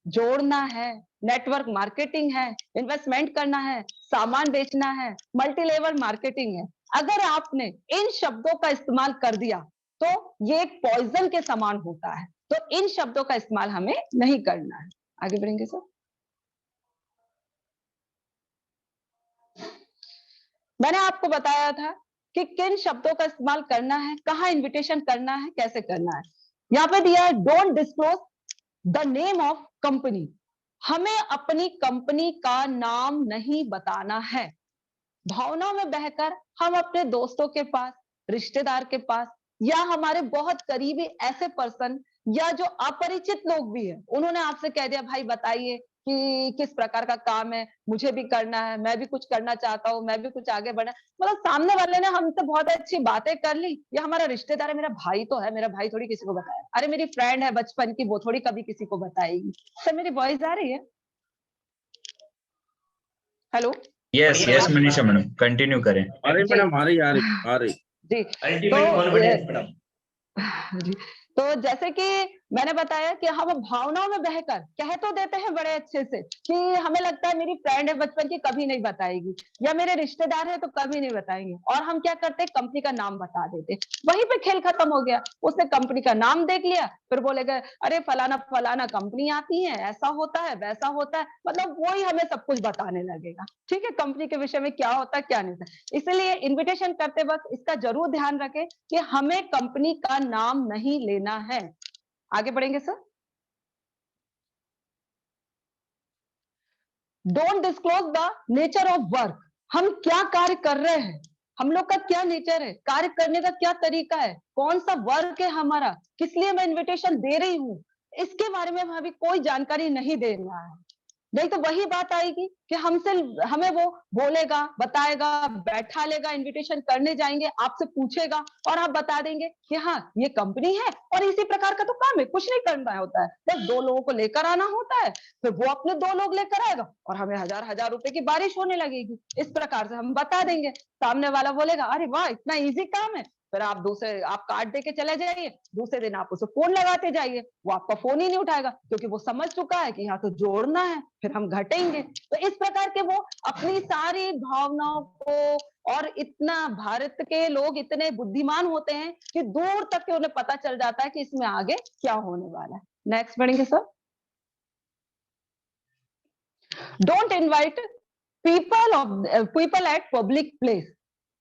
S4: जोड़ना है, नेटवर्क मार्केटिंग है, इन्वेस्टमेंट करना है, सामान बेचना है, मल्टी लेवल मार्केटिंग है। अगर आपने इन शब्दों का इस्तेमाल कर दिया तो ये एक पॉइजन के समान होता है। तो इन शब्दों का इस्तेमाल हमें नहीं करना है। आगे बढ़ेंगे सर। मैंने आपको बताया था कि किन शब्दों का इस्तेमाल करना है, कहाँ इन्विटेशन करना है, कैसे करना है। यहाँ पे दिया है don't disclose the name of company. हमें अपनी कंपनी का नाम नहीं बताना है। भावनाओं में बहकर हम अपने दोस्तों के पास, रिश्तेदार के पास, या हमारे बहुत करीबी ऐसे पर्सन या जो अपरिचित लोग भी है, उन्होंने आपसे कह दिया भाई बताइए कि किस प्रकार का काम है, मुझे भी करना है, मैं भी कुछ करना चाहता हूँ, मैं भी कुछ आगे बढ़ना। मतलब सामने वाले ने हमसे बहुत अच्छी बातें कर ली, या हमारा रिश्तेदार है, मेरा भाई तो है, मेरा भाई थोड़ी किसी को बताया, अरे मेरी फ्रेंड है बचपन की, वो थोड़ी कभी किसी को बताएगी। सर मेरी वॉइस आ रही है? Hello.
S1: Yes Manisha madam, continue करें।
S2: अरे मैडम आ रही
S4: जी।
S3: Ultimate confidence madam.
S4: जी, तो जैसे कि मैंने बताया कि हम भावनाओं में बहकर कह तो देते हैं बड़े अच्छे से कि हमें लगता है मेरी फ्रेंड है बचपन की, कभी नहीं बताएगी, या मेरे रिश्तेदार है तो कभी नहीं बताएंगे, और हम क्या करते हैं कंपनी का नाम बता देते। वहीं पे खेल खत्म हो गया। उसने कंपनी का नाम देख लिया, फिर बोलेगा अरे फलाना फलाना कंपनी आती है, ऐसा होता है, वैसा होता है, मतलब वही हमें सब कुछ बताने लगेगा। ठीक है, कंपनी के विषय में क्या होता है क्या नहीं होता। इसलिए इन्विटेशन करते वक्त इसका जरूर ध्यान रखें कि हमें कंपनी का नाम नहीं लेना है। आगे बढ़ेंगे sir. Don't disclose the nature of work. हम क्या कार्य कर रहे हैं, हम लोग का क्या नेचर है, कार्य करने का क्या तरीका है, कौन सा वर्क है हमारा, किस लिए मैं इन्विटेशन दे रही हूं, इसके बारे में अभी कोई जानकारी नहीं दे रहा है। नहीं तो वही बात आएगी कि हमें वो बोलेगा, बताएगा, बैठा लेगा, इनविटेशन करने जाएंगे, आपसे पूछेगा और आप बता देंगे कि हाँ ये कंपनी है और इसी प्रकार का तो काम है, कुछ नहीं करना होता है, बस 2 लोगों को लेकर आना होता है, फिर वो अपने 2 लोग लेकर आएगा और हमें हजार रुपए की बारिश होने लगेगी। इस प्रकार से हम बता देंगे, सामने वाला बोलेगा अरे वाह इतना इजी काम है, फिर आप कार्ड देके चले जाइए, दूसरे दिन आप उसे फोन लगाते जाइए, वो आपका फोन ही नहीं उठाएगा क्योंकि वो समझ चुका है कि यहाँ तो जोड़ना है, फिर हम घटेंगे। तो इस प्रकार के वो अपनी सारी भावनाओं को, और इतना भारत के लोग इतने बुद्धिमान होते हैं कि दूर तक के उन्हें पता चल जाता है कि इसमें आगे क्या होने वाला है। नेक्स्ट बढ़ेंगे sir. Don't invite people at public place.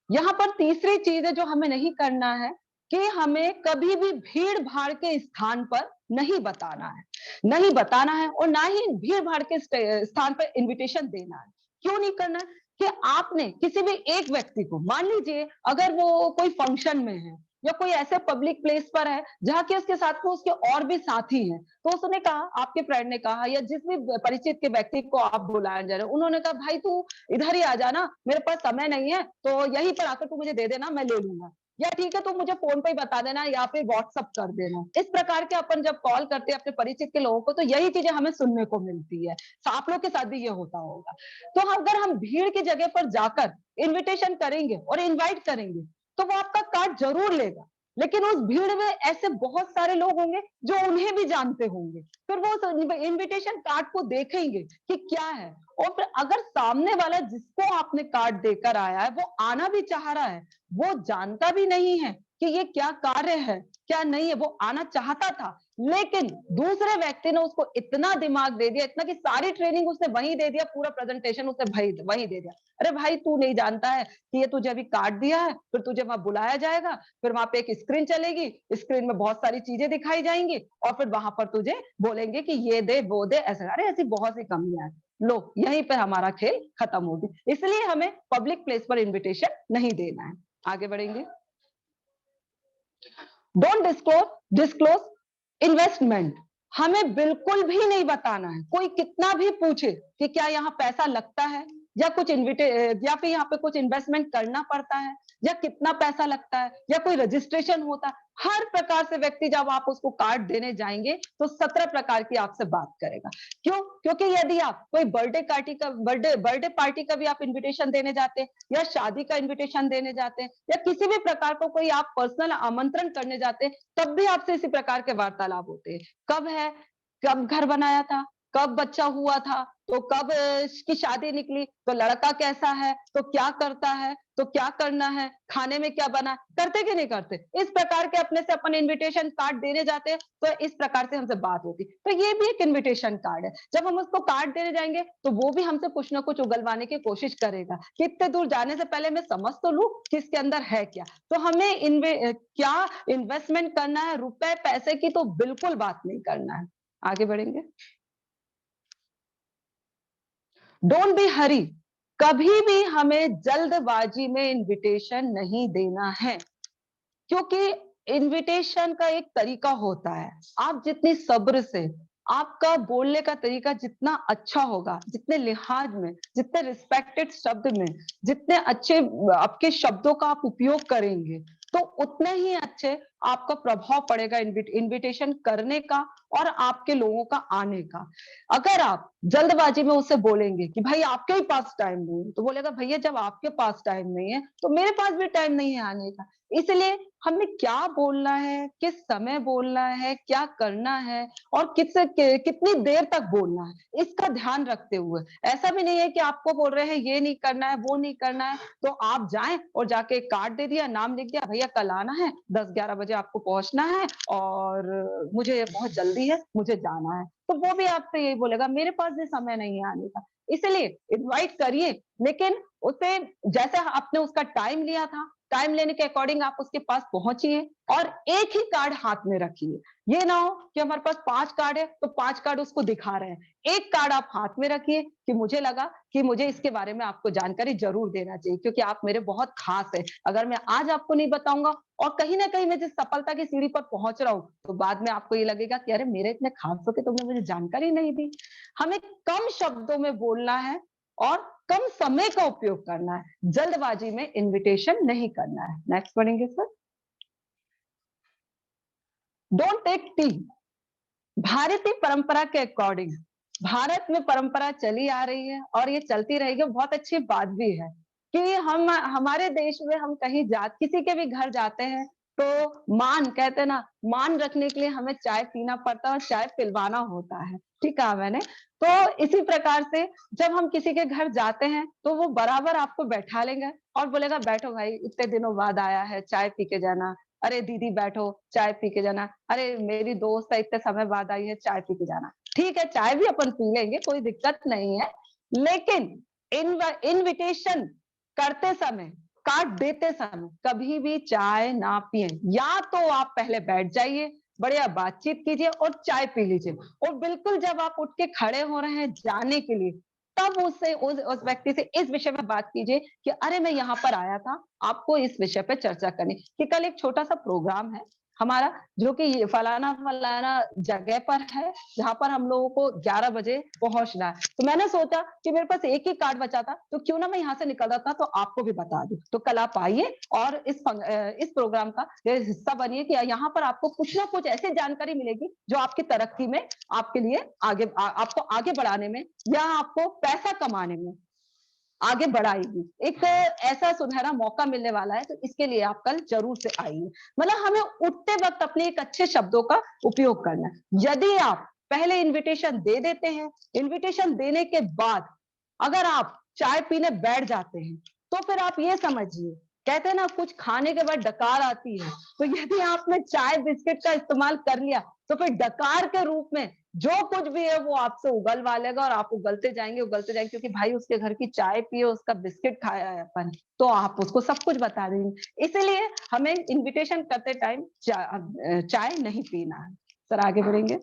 S4: यहाँ पर तीसरी चीज है जो हमें नहीं करना है कि हमें कभी भी भीड़ भाड़ के स्थान पर नहीं बताना है और ना ही भीड़ भाड़ के स्थान पर इनविटेशन देना है। क्यों नहीं करना है कि आपने किसी भी एक व्यक्ति को, मान लीजिए अगर वो कोई फंक्शन में है या कोई ऐसे पब्लिक प्लेस पर है जहाँ के उसके साथ में उसके और भी साथी हैं, तो उसने कहा, आपके फ्रेंड ने कहा या जिस भी परिचित के व्यक्ति को आप बुलाने जा रहे हो, उन्होंने कहा भाई तू इधर ही आ जाना, मेरे पास समय नहीं है तो यहीं पर आकर तू मुझे दे देना, मैं ले लूंगा, या ठीक है तू मुझे फोन पे ही बता देना या फिर व्हाट्सअप कर देना। इस प्रकार के अपन जब कॉल करते हैं अपने परिचित के लोगों को तो यही चीजें हमें सुनने को मिलती है। तो आप लोग के साथ भी ये होता होगा। तो अगर हम भीड़ की जगह पर जाकर इन्विटेशन करेंगे और इन्वाइट करेंगे तो वो आपका कार्ड जरूर लेगा, लेकिन उस भीड़ में ऐसे बहुत सारे लोग होंगे जो उन्हें भी जानते होंगे, फिर वो इनविटेशन कार्ड को देखेंगे कि क्या है, और फिर अगर सामने वाला जिसको आपने कार्ड देकर आया है वो आना भी चाह रहा है, वो जानता भी नहीं है कि ये क्या कार्य है क्या नहीं है, वो आना चाहता था, लेकिन दूसरे व्यक्ति ने उसको इतना दिमाग दे दिया, इतना कि सारी ट्रेनिंग उसने वहीं दे दिया, पूरा प्रेजेंटेशन उसने वहीं दे दिया। अरे भाई तू नहीं जानता है कि ये तुझे अभी कार्ड दिया है, फिर तुझे वहां बुलाया जाएगा, फिर वहां पे एक स्क्रीन चलेगी, स्क्रीन में बहुत सारी चीजें दिखाई जाएंगी और फिर वहां पर तुझे बोलेंगे कि ये दे वो दे ऐसा। अरे ऐसी बहुत सी कमियां हैं, लो यहीं पे हमारा खेल खत्म हो गया। इसलिए हमें पब्लिक प्लेस पर इन्विटेशन नहीं देना है। आगे बढ़ेंगे। डोंट डिस्क्लोज इन्वेस्टमेंट, हमें बिल्कुल भी नहीं बताना है, कोई कितना भी पूछे कि क्या यहाँ पैसा लगता है या कुछ या फिर यहाँ पे कुछ इन्वेस्टमेंट करना पड़ता है या कितना पैसा लगता है या कोई रजिस्ट्रेशन होता है, हर प्रकार से व्यक्ति जब आप उसको कार्ड देने जाएंगे तो 17 प्रकार की आपसे बात करेगा। क्यों? क्योंकि यदि आप कोई बर्थडे पार्टी का भी आप इन्विटेशन देने जाते हैं या शादी का इन्विटेशन देने जाते हैं या किसी भी प्रकार को कोई आप पर्सनल आमंत्रण करने जाते हैं, तब भी आपसे इसी प्रकार के वार्तालाप होते हैं। कब है, कब घर बनाया था, कब बच्चा हुआ था, तो कब की शादी निकली, तो लड़का कैसा है, तो क्या करता है, तो क्या करना है, खाने में क्या बना, करते कि नहीं करते? इस प्रकार के अपने से अपन इनविटेशन कार्ड देने जाते हैं, तो इस प्रकार से हमसे बात होती। तो ये भी एक इनविटेशन कार्ड है। जब हम उसको कार्ड देने जाएंगे तो वो भी हमसे कुछ ना कुछ उगलवाने की कोशिश करेगा कि इतने दूर जाने से पहले मैं समझ तो लूं कि इसके अंदर है क्या। तो हमें क्या इन्वेस्टमेंट करना है, रुपए पैसे की तो बिल्कुल बात नहीं करना है। आगे बढ़ेंगे। डोंट बी हरी, कभी भी हमें जल्दबाजी में इनविटेशन नहीं देना है, क्योंकि इनविटेशन का एक तरीका होता है। आप जितनी सब्र से, आपका बोलने का तरीका जितना अच्छा होगा, जितने लिहाज में, जितने रिस्पेक्टेड शब्द में, जितने अच्छे आपके शब्दों का आप उपयोग करेंगे, तो उतने ही अच्छे आपका प्रभाव पड़ेगा इनविटेशन करने का और आपके लोगों का आने का। अगर आप जल्दबाजी में उसे बोलेंगे कि भाई आपके ही पास टाइम नहीं है, तो बोलेगा भैया जब आपके पास टाइम नहीं है तो मेरे पास भी टाइम नहीं है आने का। इसलिए हमें क्या बोलना है, किस समय बोलना है, क्या करना है और कितनी देर तक बोलना है, इसका ध्यान रखते हुए। ऐसा भी नहीं है कि आपको बोल रहे हैं ये नहीं करना है, वो नहीं करना है, तो आप जाएं और जाके कार्ड दे दिया, नाम लिख दिया, भैया कल आना है 10-11 बजे आपको पहुंचना है और मुझे बहुत जल्दी है, मुझे जाना है। तो वो भी आपसे यही बोलेगा मेरे पास भी समय नहीं है आने का। इसलिए इनवाइट करिए, लेकिन उसे जैसे आपने उसका टाइम लिया था, टाइम लेने के अकॉर्डिंग आप उसके पास पहुंचिए और एक ही कार्ड हाथ में रखिए। ये ना हो कि हमारे पास 5 कार्ड है तो 5 कार्ड उसको दिखा रहे हैं। एक कार्ड आप हाथ में रखिए कि मुझे लगा कि मुझे इसके बारे में आपको जानकारी जरूर देना चाहिए, क्योंकि आप मेरे बहुत खास है। अगर मैं आज आपको नहीं बताऊंगा और कहीं ना कहीं मैं जिस सफलता की सीढ़ी पर पहुंच रहा हूं, तो बाद में आपको ये लगेगा कि अरे मेरे इतने खास होके तुमने मुझे जानकारी नहीं दी। हमें कम शब्दों में बोलना है और कम समय का उपयोग करना है, जल्दबाजी में इनविटेशन नहीं करना है। नेक्स्ट पढ़ेंगे सर। डोंट टेक टी, भारतीय परंपरा के अकॉर्डिंग, भारत में परंपरा चली आ रही है और ये चलती रहेगी, बहुत अच्छी बात भी है कि हम हमारे देश में हम कहीं किसी के भी घर जाते हैं तो मान कहते हैं ना, मान रखने के लिए हमें चाय पीना पड़ता है और चाय पिलवाना होता है। ठीक है मैंने। तो इसी प्रकार से जब हम किसी के घर जाते हैं तो वो बराबर आपको बैठा लेंगे और बोलेगा बैठो भाई, इतने दिनों बाद आया है, चाय पी के जाना। अरे दीदी बैठो, चाय पी के जाना। अरे मेरी दोस्त है, इतने समय बाद आई है, चाय पी के जाना। ठीक है, चाय भी अपन पी लेंगे, कोई दिक्कत नहीं है, लेकिन इनविटेशन करते समय, कार्ड देते समय कभी भी चाय ना पिए। या तो आप पहले बैठ जाइए, बढ़िया बातचीत कीजिए और चाय पी लीजिए, और बिल्कुल जब आप उठ के खड़े हो रहे हैं जाने के लिए, तब उससे उस व्यक्ति से इस विषय में बात कीजिए कि अरे मैं यहाँ पर आया था आपको इस विषय पे चर्चा करनी कि कल एक छोटा सा प्रोग्राम है हमारा, जो कि ये फलाना जगह पर है, जहां पर हम लोगों को 11 बजे पहुंचना है। तो मैंने सोचा कि मेरे पास एक ही कार्ड बचा था, तो क्यों ना मैं यहाँ से निकल रहा था तो आपको भी बता दूं। तो कल आप आइए और इस प्रोग्राम का हिस्सा बनिए कि यहाँ पर आपको कुछ ना कुछ ऐसी जानकारी मिलेगी जो आपकी तरक्की में, आपके लिए आपको आगे बढ़ाने में या आपको पैसा कमाने में आगे बढ़ाएगी। एक ऐसा सुनहरा मौका मिलने वाला है, तो इसके लिए आप कल जरूर से आइए। मतलब हमें उठते वक्त अपने एक अच्छे शब्दों का उपयोग करना है। यदि आप पहले इनविटेशन दे देते हैं, इनविटेशन देने के बाद अगर आप चाय पीने बैठ जाते हैं, तो फिर आप ये समझिए कहते हैं ना कुछ खाने के बाद डकार आती है, तो यदि आपने चाय बिस्किट का इस्तेमाल कर लिया तो फिर डकार के रूप में जो कुछ भी है वो आपसे उगलवा लेगा और आप उगलते जाएंगे क्योंकि भाई उसके घर की चाय पिए, उसका बिस्किट खाया है अपन, तो आप उसको सब कुछ बता देंगे। इसीलिए हमें इनविटेशन करते टाइम चाय नहीं पीना है। सर आगे बढ़ेंगे।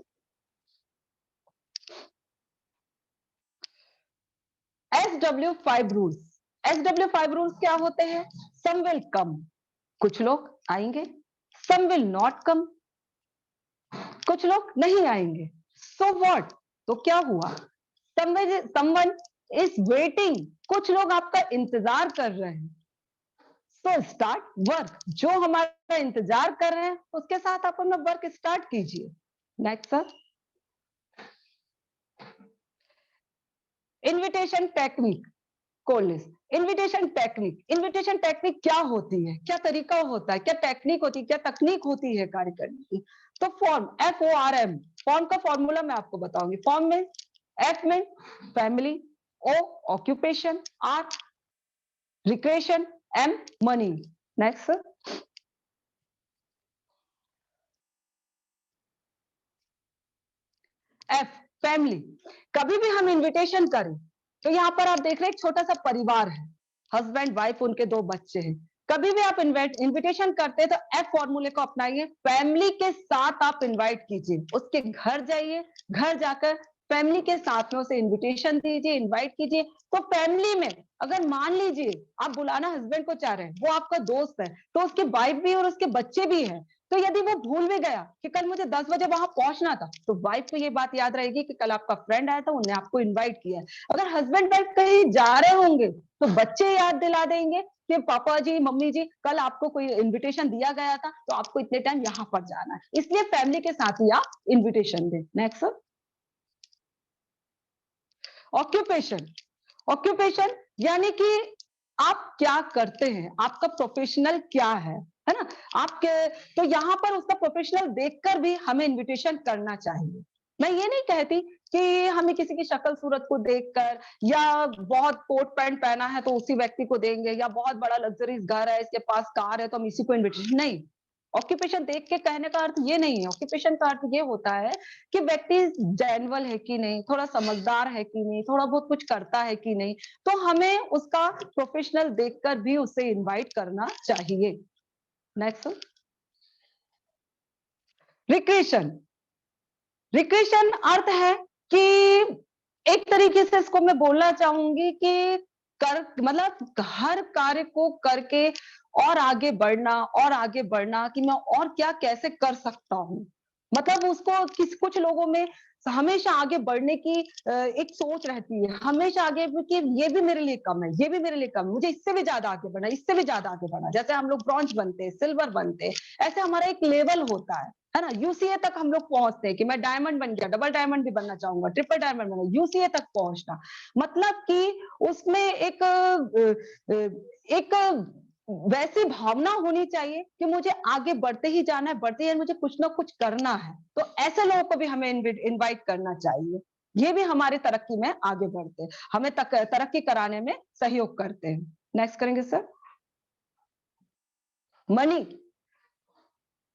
S4: SW5 rules. SW5 रूल्स क्या होते हैं? सम विल कम, कुछ लोग आएंगे, सम विल नॉट कम, कुछ लोग नहीं आएंगे। सो व्हाट, तो क्या हुआ? समवन इज वेटिंग, कुछ लोग आपका इंतजार कर रहे हैं। सो स्टार्ट वर्क, जो हमारा इंतजार कर रहे हैं उसके साथ आप अपना वर्क स्टार्ट कीजिए। Next sir. इन्विटेशन टेक्निक कोलिस। इन्विटेशन टेक्निक क्या होती है, क्या तरीका होता है, क्या टेक्निक होती है, क्या तकनीक होती है कार्य करने की? तो फॉर्म FORM, फॉर्म का फॉर्मूला मैं आपको बताऊंगी। फॉर्म में F में family, O occupation, R recreation, M money. Next sir. F family. कभी भी हम इन्विटेशन करें तो यहाँ पर आप देख रहे हैं एक छोटा सा परिवार है, हस्बैंड वाइफ, उनके 2 बच्चे हैं। कभी भी आप इन्विटेशन करते हैं तो F फॉर्मूले को अपनाइए, फैमिली के साथ आप इनवाइट कीजिए, उसके घर जाइए, घर जाकर फैमिली के साथ में उसे इन्विटेशन दीजिए, इनवाइट कीजिए। तो फैमिली में अगर मान लीजिए आप बुलाना हस्बैंड को चाह रहे हैं, वो आपका दोस्त है, तो उसकी वाइफ भी और उसके बच्चे भी हैं, तो यदि वो भूल भी गया कि कल मुझे 10 बजे वहां पहुंचना था, तो वाइफ को ये बात याद रहेगी कि कल आपका फ्रेंड आया था, उन्हें आपको इनवाइट किया है। अगर हस्बैंड वाइफ कहीं जा रहे होंगे तो बच्चे याद दिला देंगे कि पापा जी, मम्मी जी, कल आपको कोई इन्विटेशन दिया गया था, तो आपको इतने टाइम यहाँ पर जाना है, इसलिए फैमिली के साथ ही आप इन्विटेशन दें। Next sir. ऑक्यूपेशन यानी कि आप क्या करते हैं, आपका प्रोफेशनल क्या है ना? आपके तो यहाँ पर उसका प्रोफेशनल देखकर भी हमें इनविटेशन करना चाहिए। मैं ये नहीं कहती कि हमें किसी की शक्ल सूरत को देखकर, या बहुत कोट पैंट पहना है तो उसी व्यक्ति को देंगे, या बहुत बड़ा लग्जरीज घर है, इसके पास कार है तो हम इसी को इन्विटेशन, नहीं। ऑक्यूपेशन देख के कहने का अर्थ ये नहीं है। ऑक्यूपेशन का अर्थ ये होता है कि व्यक्ति जेन्युइन है कि नहीं, थोड़ा समझदार है कि नहीं, थोड़ा बहुत कुछ करता है कि नहीं, तो हमें उसका प्रोफेशनल देखकर भी उसे इनवाइट करना चाहिए। नेक्स्ट। रिक्रिएशन अर्थ है कि एक तरीके से इसको मैं बोलना चाहूंगी कि मतलब हर कार्य को करके और आगे बढ़ना कि मैं और क्या कैसे कर सकता हूँ। मतलब उसको कुछ लोगों में हमेशा आगे बढ़ने की एक सोच रहती है, हमेशा आगे कि ये भी मेरे लिए कम है, ये भी मेरे लिए कम है, मुझे इससे भी ज्यादा आगे बढ़ना, इससे भी ज्यादा आगे बढ़ना। जैसे हम लोग ब्रॉन्ज बनते हैं, सिल्वर बनते हैं, ऐसे हमारा एक लेवल होता है ना। यूसीए तक हम लोग पहुंचते हैं कि मैं डायमंड बन गया, डबल डायमंड भी बनना चाहूंगा, ट्रिपल डायमंड बनना, यूसीए तक पहुंचना। मतलब कि उसमें एक वैसी भावना होनी चाहिए कि मुझे आगे बढ़ते ही जाना है, बढ़ते ही मुझे कुछ ना कुछ करना है। तो ऐसे लोगों को भी हमें इनवाइट करना चाहिए, ये भी हमारी तरक्की में आगे बढ़ते हैं, हमें तरक्की कराने में सहयोग करते हैं। नेक्स्ट करेंगे सर। मनी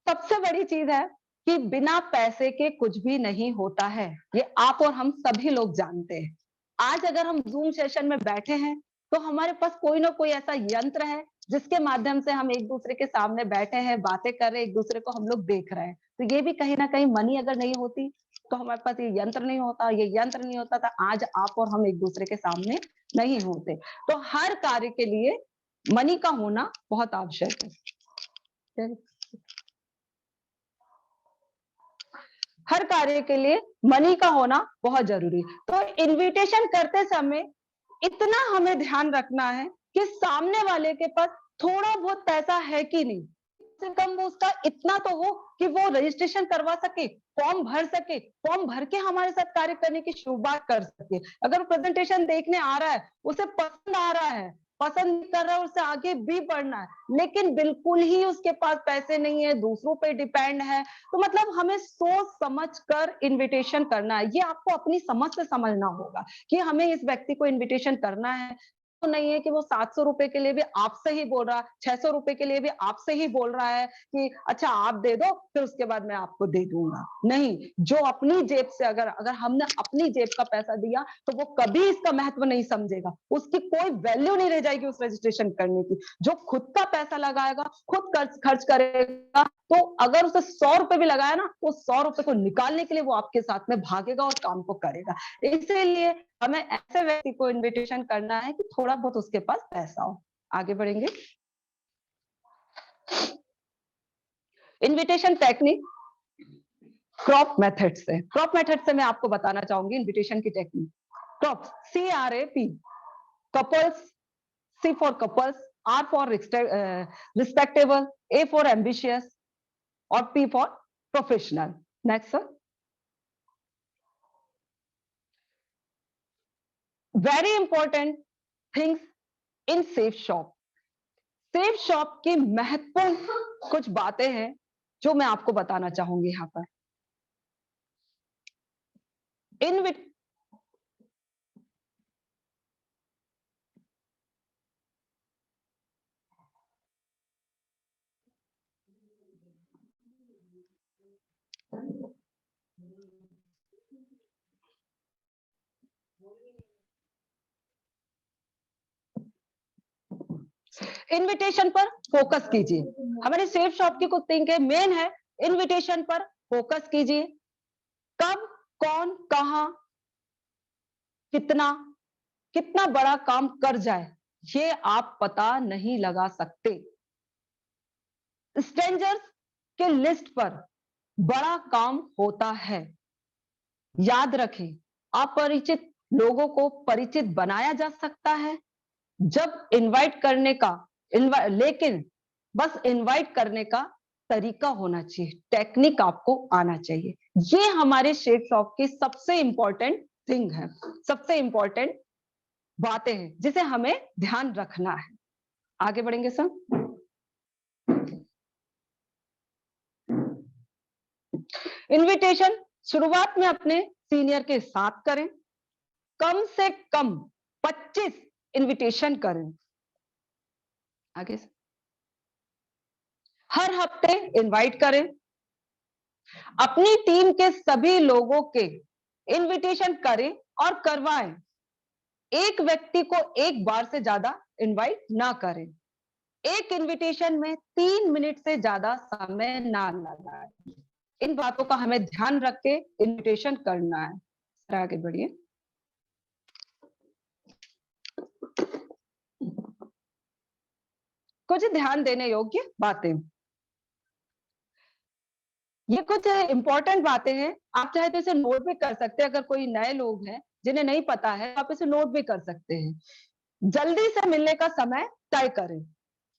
S4: सबसे बड़ी चीज है कि बिना पैसे के कुछ भी नहीं होता है, ये आप और हम सभी लोग जानते हैं। आज अगर हम जूम सेशन में बैठे हैं तो हमारे पास कोई ना कोई ऐसा यंत्र है जिसके माध्यम से हम एक दूसरे के सामने बैठे हैं, बातें कर रहे हैं, एक दूसरे को हम लोग देख रहे हैं। तो ये भी कहीं ना कहीं मनी अगर नहीं होती तो हमारे पास ये यंत्र नहीं होता, ये यंत्र नहीं होता था, आज आप और हम एक दूसरे के सामने नहीं होते। तो हर कार्य के लिए मनी का होना बहुत आवश्यक है। हर कार्य के लिए मनी का होना बहुत जरूरी। तो इनविटेशन करते समय इतना हमें ध्यान रखना है कि सामने वाले के पास थोड़ा बहुत पैसा है कि नहीं, कम से कम वो उसका इतना तो हो कि वो रजिस्ट्रेशन करवा सके, फॉर्म भर सके, फॉर्म भर के हमारे साथ कार्य करने की शुरुआत कर सके। अगर प्रेजेंटेशन देखने आ रहा है, उसे पसंद आ रहा है, पसंद कर रहा है, उससे आगे भी बढ़ना है, लेकिन बिल्कुल ही उसके पास पैसे नहीं है, दूसरों पे डिपेंड है, तो मतलब हमें सोच समझ कर इनविटेशन करना है। ये आपको अपनी समझ से समझना होगा कि हमें इस व्यक्ति को इनविटेशन करना है नहीं है कि वो 700 रुपए के लिए भी आपसे ही बोल रहा है, 600 रुपए के लिए भी आपसे ही बोल रहा है कि अच्छा आप दे दो फिर उसके बाद मैं आपको दे दूंगा। नहीं, जो अपनी जेब से अगर हमने अपनी जेब का पैसा दिया तो वो कभी इसका महत्व नहीं समझेगा, उसकी कोई वैल्यू नहीं रह जाएगी उस रजिस्ट्रेशन करने की। जो खुद का पैसा लगाएगा, खुद खर्च करेगा, तो अगर उसे 100 रुपए भी लगाया ना तो 100 रुपए को निकालने के लिए वो आपके साथ में भागेगा और काम को करेगा। इसीलिए हमें ऐसे व्यक्ति को इनविटेशन करना है कि थोड़ा बहुत उसके पास पैसा हो। आगे बढ़ेंगे। इनविटेशन टेक्निक क्रॉप मेथड से, मैं आपको बताना चाहूंगी इनविटेशन की technique. Crop, CRAP, couples, C for couples, R for respectable, A for ambitious और P for professional. Next sir. Very important things in safe shop. Safe shop की महत्वपूर्ण कुछ बातें हैं जो मैं आपको बताना चाहूंगी यहाँ पर। इनविटेशन पर फोकस कीजिए। हमारे सेफ शॉप की कुछ थिंकिंग मेन है, इनविटेशन पर फोकस कीजिए। कब, कौन, कहां, कितना बड़ा काम कर जाए ये आप पता नहीं लगा सकते। स्ट्रेंजर्स के लिस्ट पर बड़ा काम होता है। याद रखें, अपरिचित लोगों को परिचित बनाया जा सकता है जब इनवाइट करने का, लेकिन बस इनवाइट करने का तरीका होना चाहिए, टेक्निक आपको आना चाहिए। ये हमारे शेक शॉप की सबसे इंपॉर्टेंट थिंग है, सबसे इंपॉर्टेंट बातें हैं जिसे हमें ध्यान रखना है। आगे बढ़ेंगे सर। इनविटेशन शुरुआत में अपने सीनियर के साथ करें। कम से कम 25 इनविटेशन करें। आगे से हर हफ्ते इनवाइट करें। अपनी टीम के सभी लोगों के इनविटेशन करें और करवाएं। एक व्यक्ति को एक बार से ज्यादा इनवाइट ना करें। एक इनविटेशन में 3 मिनट से ज्यादा समय ना लगाएं। इन बातों का हमें ध्यान रख के इनविटेशन करना है। आगे बढ़िए। कुछ ध्यान देने योग्य बातें, ये कुछ इंपॉर्टेंट बातें हैं। आप चाहे तो इसे नोट भी कर सकते हैं। अगर कोई नए लोग हैं जिन्हें नहीं पता है आप इसे नोट भी कर सकते हैं। जल्दी से मिलने का समय तय करें,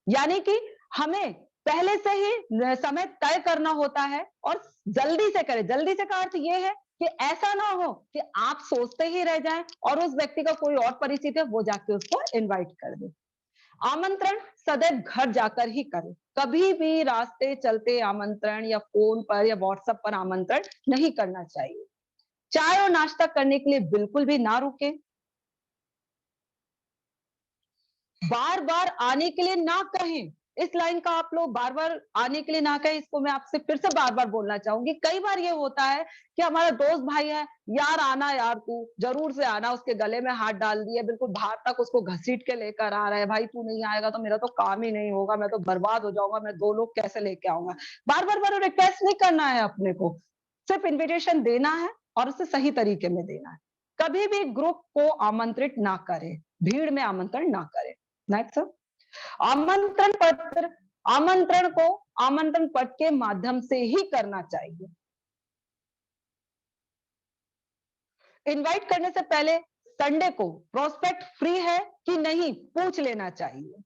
S4: यानी कि हमें पहले से ही समय तय करना होता है और जल्दी से करें। जल्दी से का अर्थ ये है कि ऐसा ना हो कि आप सोचते ही रह जाएं और उस व्यक्ति का कोई और परिचित है वो जाके उसको इनवाइट कर दे। आमंत्रण सदैव घर जाकर ही करें। कभी भी रास्ते चलते आमंत्रण या फोन पर या व्हाट्सएप पर आमंत्रण नहीं करना चाहिए। चाय और नाश्ता करने के लिए बिल्कुल भी ना रुके। बार बार आने के लिए ना कहें। इस लाइन का आप लोग बार बार आने के लिए ना कहें, इसको मैं आपसे फिर से बार बार बोलना चाहूंगी। कई बार ये होता है कि हमारा दोस्त भाई है, यार आना, यार तू जरूर से आना, उसके गले में हाथ डाल दिया, बिल्कुल बाहर तक उसको घसीट के लेकर आ रहा है, भाई तू नहीं आएगा तो मेरा तो काम ही नहीं होगा, मैं तो बर्बाद हो जाऊंगा, मैं 2 लोग कैसे लेके आऊंगा। बार बार रिक्वेस्ट नहीं करना है अपने को, सिर्फ इन्विटेशन देना है और उसे सही तरीके में देना है। कभी भी ग्रुप को आमंत्रित ना करें, भीड़ में आमंत्रण ना करें। नेक्स्ट, आमंत्रण पत्र, आमंत्रण को आमंत्रण पत्र के माध्यम से ही करना चाहिए। इनवाइट करने से पहले संडे को प्रोस्पेक्ट फ्री है कि नहीं पूछ लेना चाहिए।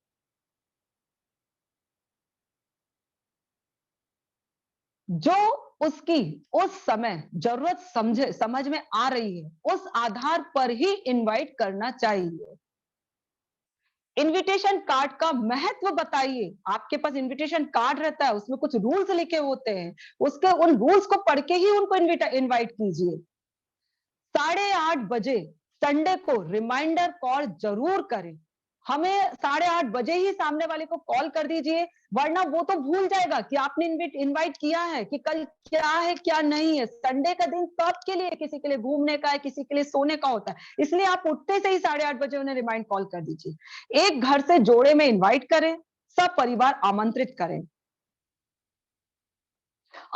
S4: जो उसकी उस समय जरूरत समझ में आ रही है उस आधार पर ही इनवाइट करना चाहिए। इनविटेशन कार्ड का महत्व बताइए। आपके पास इनविटेशन कार्ड रहता है, उसमें कुछ रूल्स लिखे होते हैं, उसके उन रूल्स को पढ़ के ही उनको इनवाइट कीजिए। 8:30 बजे संडे को रिमाइंडर कॉल जरूर करें। हमें 8:30 बजे ही सामने वाले को कॉल कर दीजिए, वरना वो तो भूल जाएगा कि आपने इनवाइट किया है, कि कल क्या है क्या नहीं है। संडे का दिन सबके लिए, किसी के लिए घूमने का है, किसी के लिए सोने का होता है, इसलिए आप उठते से ही 8:30 बजे उन्हें रिमाइंड कॉल कर दीजिए। एक घर से जोड़े में इन्वाइट करें, सब परिवार आमंत्रित करें।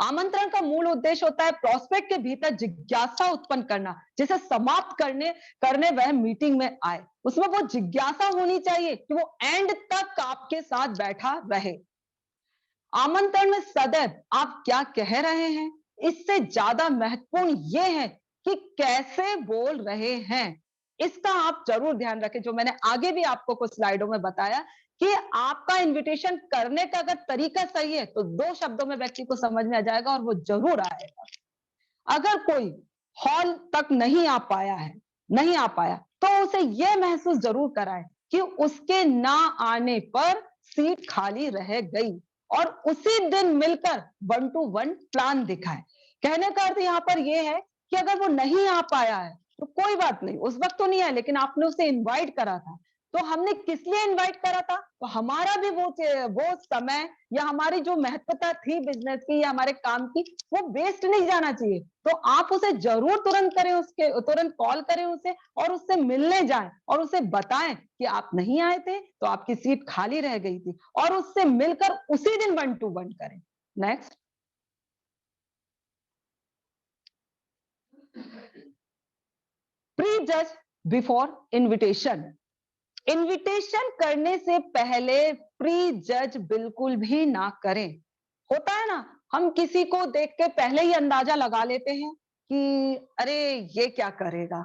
S4: आमंत्रण का मूल उद्देश्य होता है प्रोस्पेक्ट के भीतर जिज्ञासा उत्पन्न करना, जिसे समाप्त करने वह मीटिंग में आए। उसमें वो जिज्ञासा होनी चाहिए कि वो एंड तक आपके साथ बैठा रहे। आमंत्रण में सदैव आप क्या कह रहे हैं, इससे ज्यादा महत्वपूर्ण ये है कि कैसे बोल रहे हैं। इसका आप जरूर ध्यान रखें, जो मैंने आगे भी आपको कुछ स्लाइडों में बताया कि आपका इनविटेशन करने का अगर तरीका सही है तो 2 शब्दों में व्यक्ति को समझ में आ जाएगा और वो जरूर आएगा। अगर कोई हॉल तक नहीं आ पाया तो उसे यह महसूस जरूर कराएं कि उसके ना आने पर सीट खाली रह गई और उसी दिन मिलकर 1 to 1 प्लान दिखाए। कहने का अर्थ यहाँ पर यह है कि अगर वो नहीं आ पाया है तो कोई बात नहीं, उस वक्त तो नहीं आया, लेकिन आपने उसे इनवाइट करा था। तो हमने किस लिए इनवाइट करा था, तो हमारा भी वो समय या हमारी जो महत्वता थी बिजनेस की या हमारे काम की, वो वेस्ट नहीं जाना चाहिए। तो आप उसे जरूर तुरंत कॉल करें उसे, और उससे मिलने जाएं और उसे बताएं कि आप नहीं आए थे तो आपकी सीट खाली रह गई थी, और उससे मिलकर उसी दिन 1 to 1 करें। नेक्स्ट, प्री जज बिफोर इनविटेशन। इनविटेशन करने से पहले प्री जज बिल्कुल भी ना करें। होता है ना, हम किसी को देख के पहले ही अंदाजा लगा लेते हैं कि अरे ये क्या करेगा,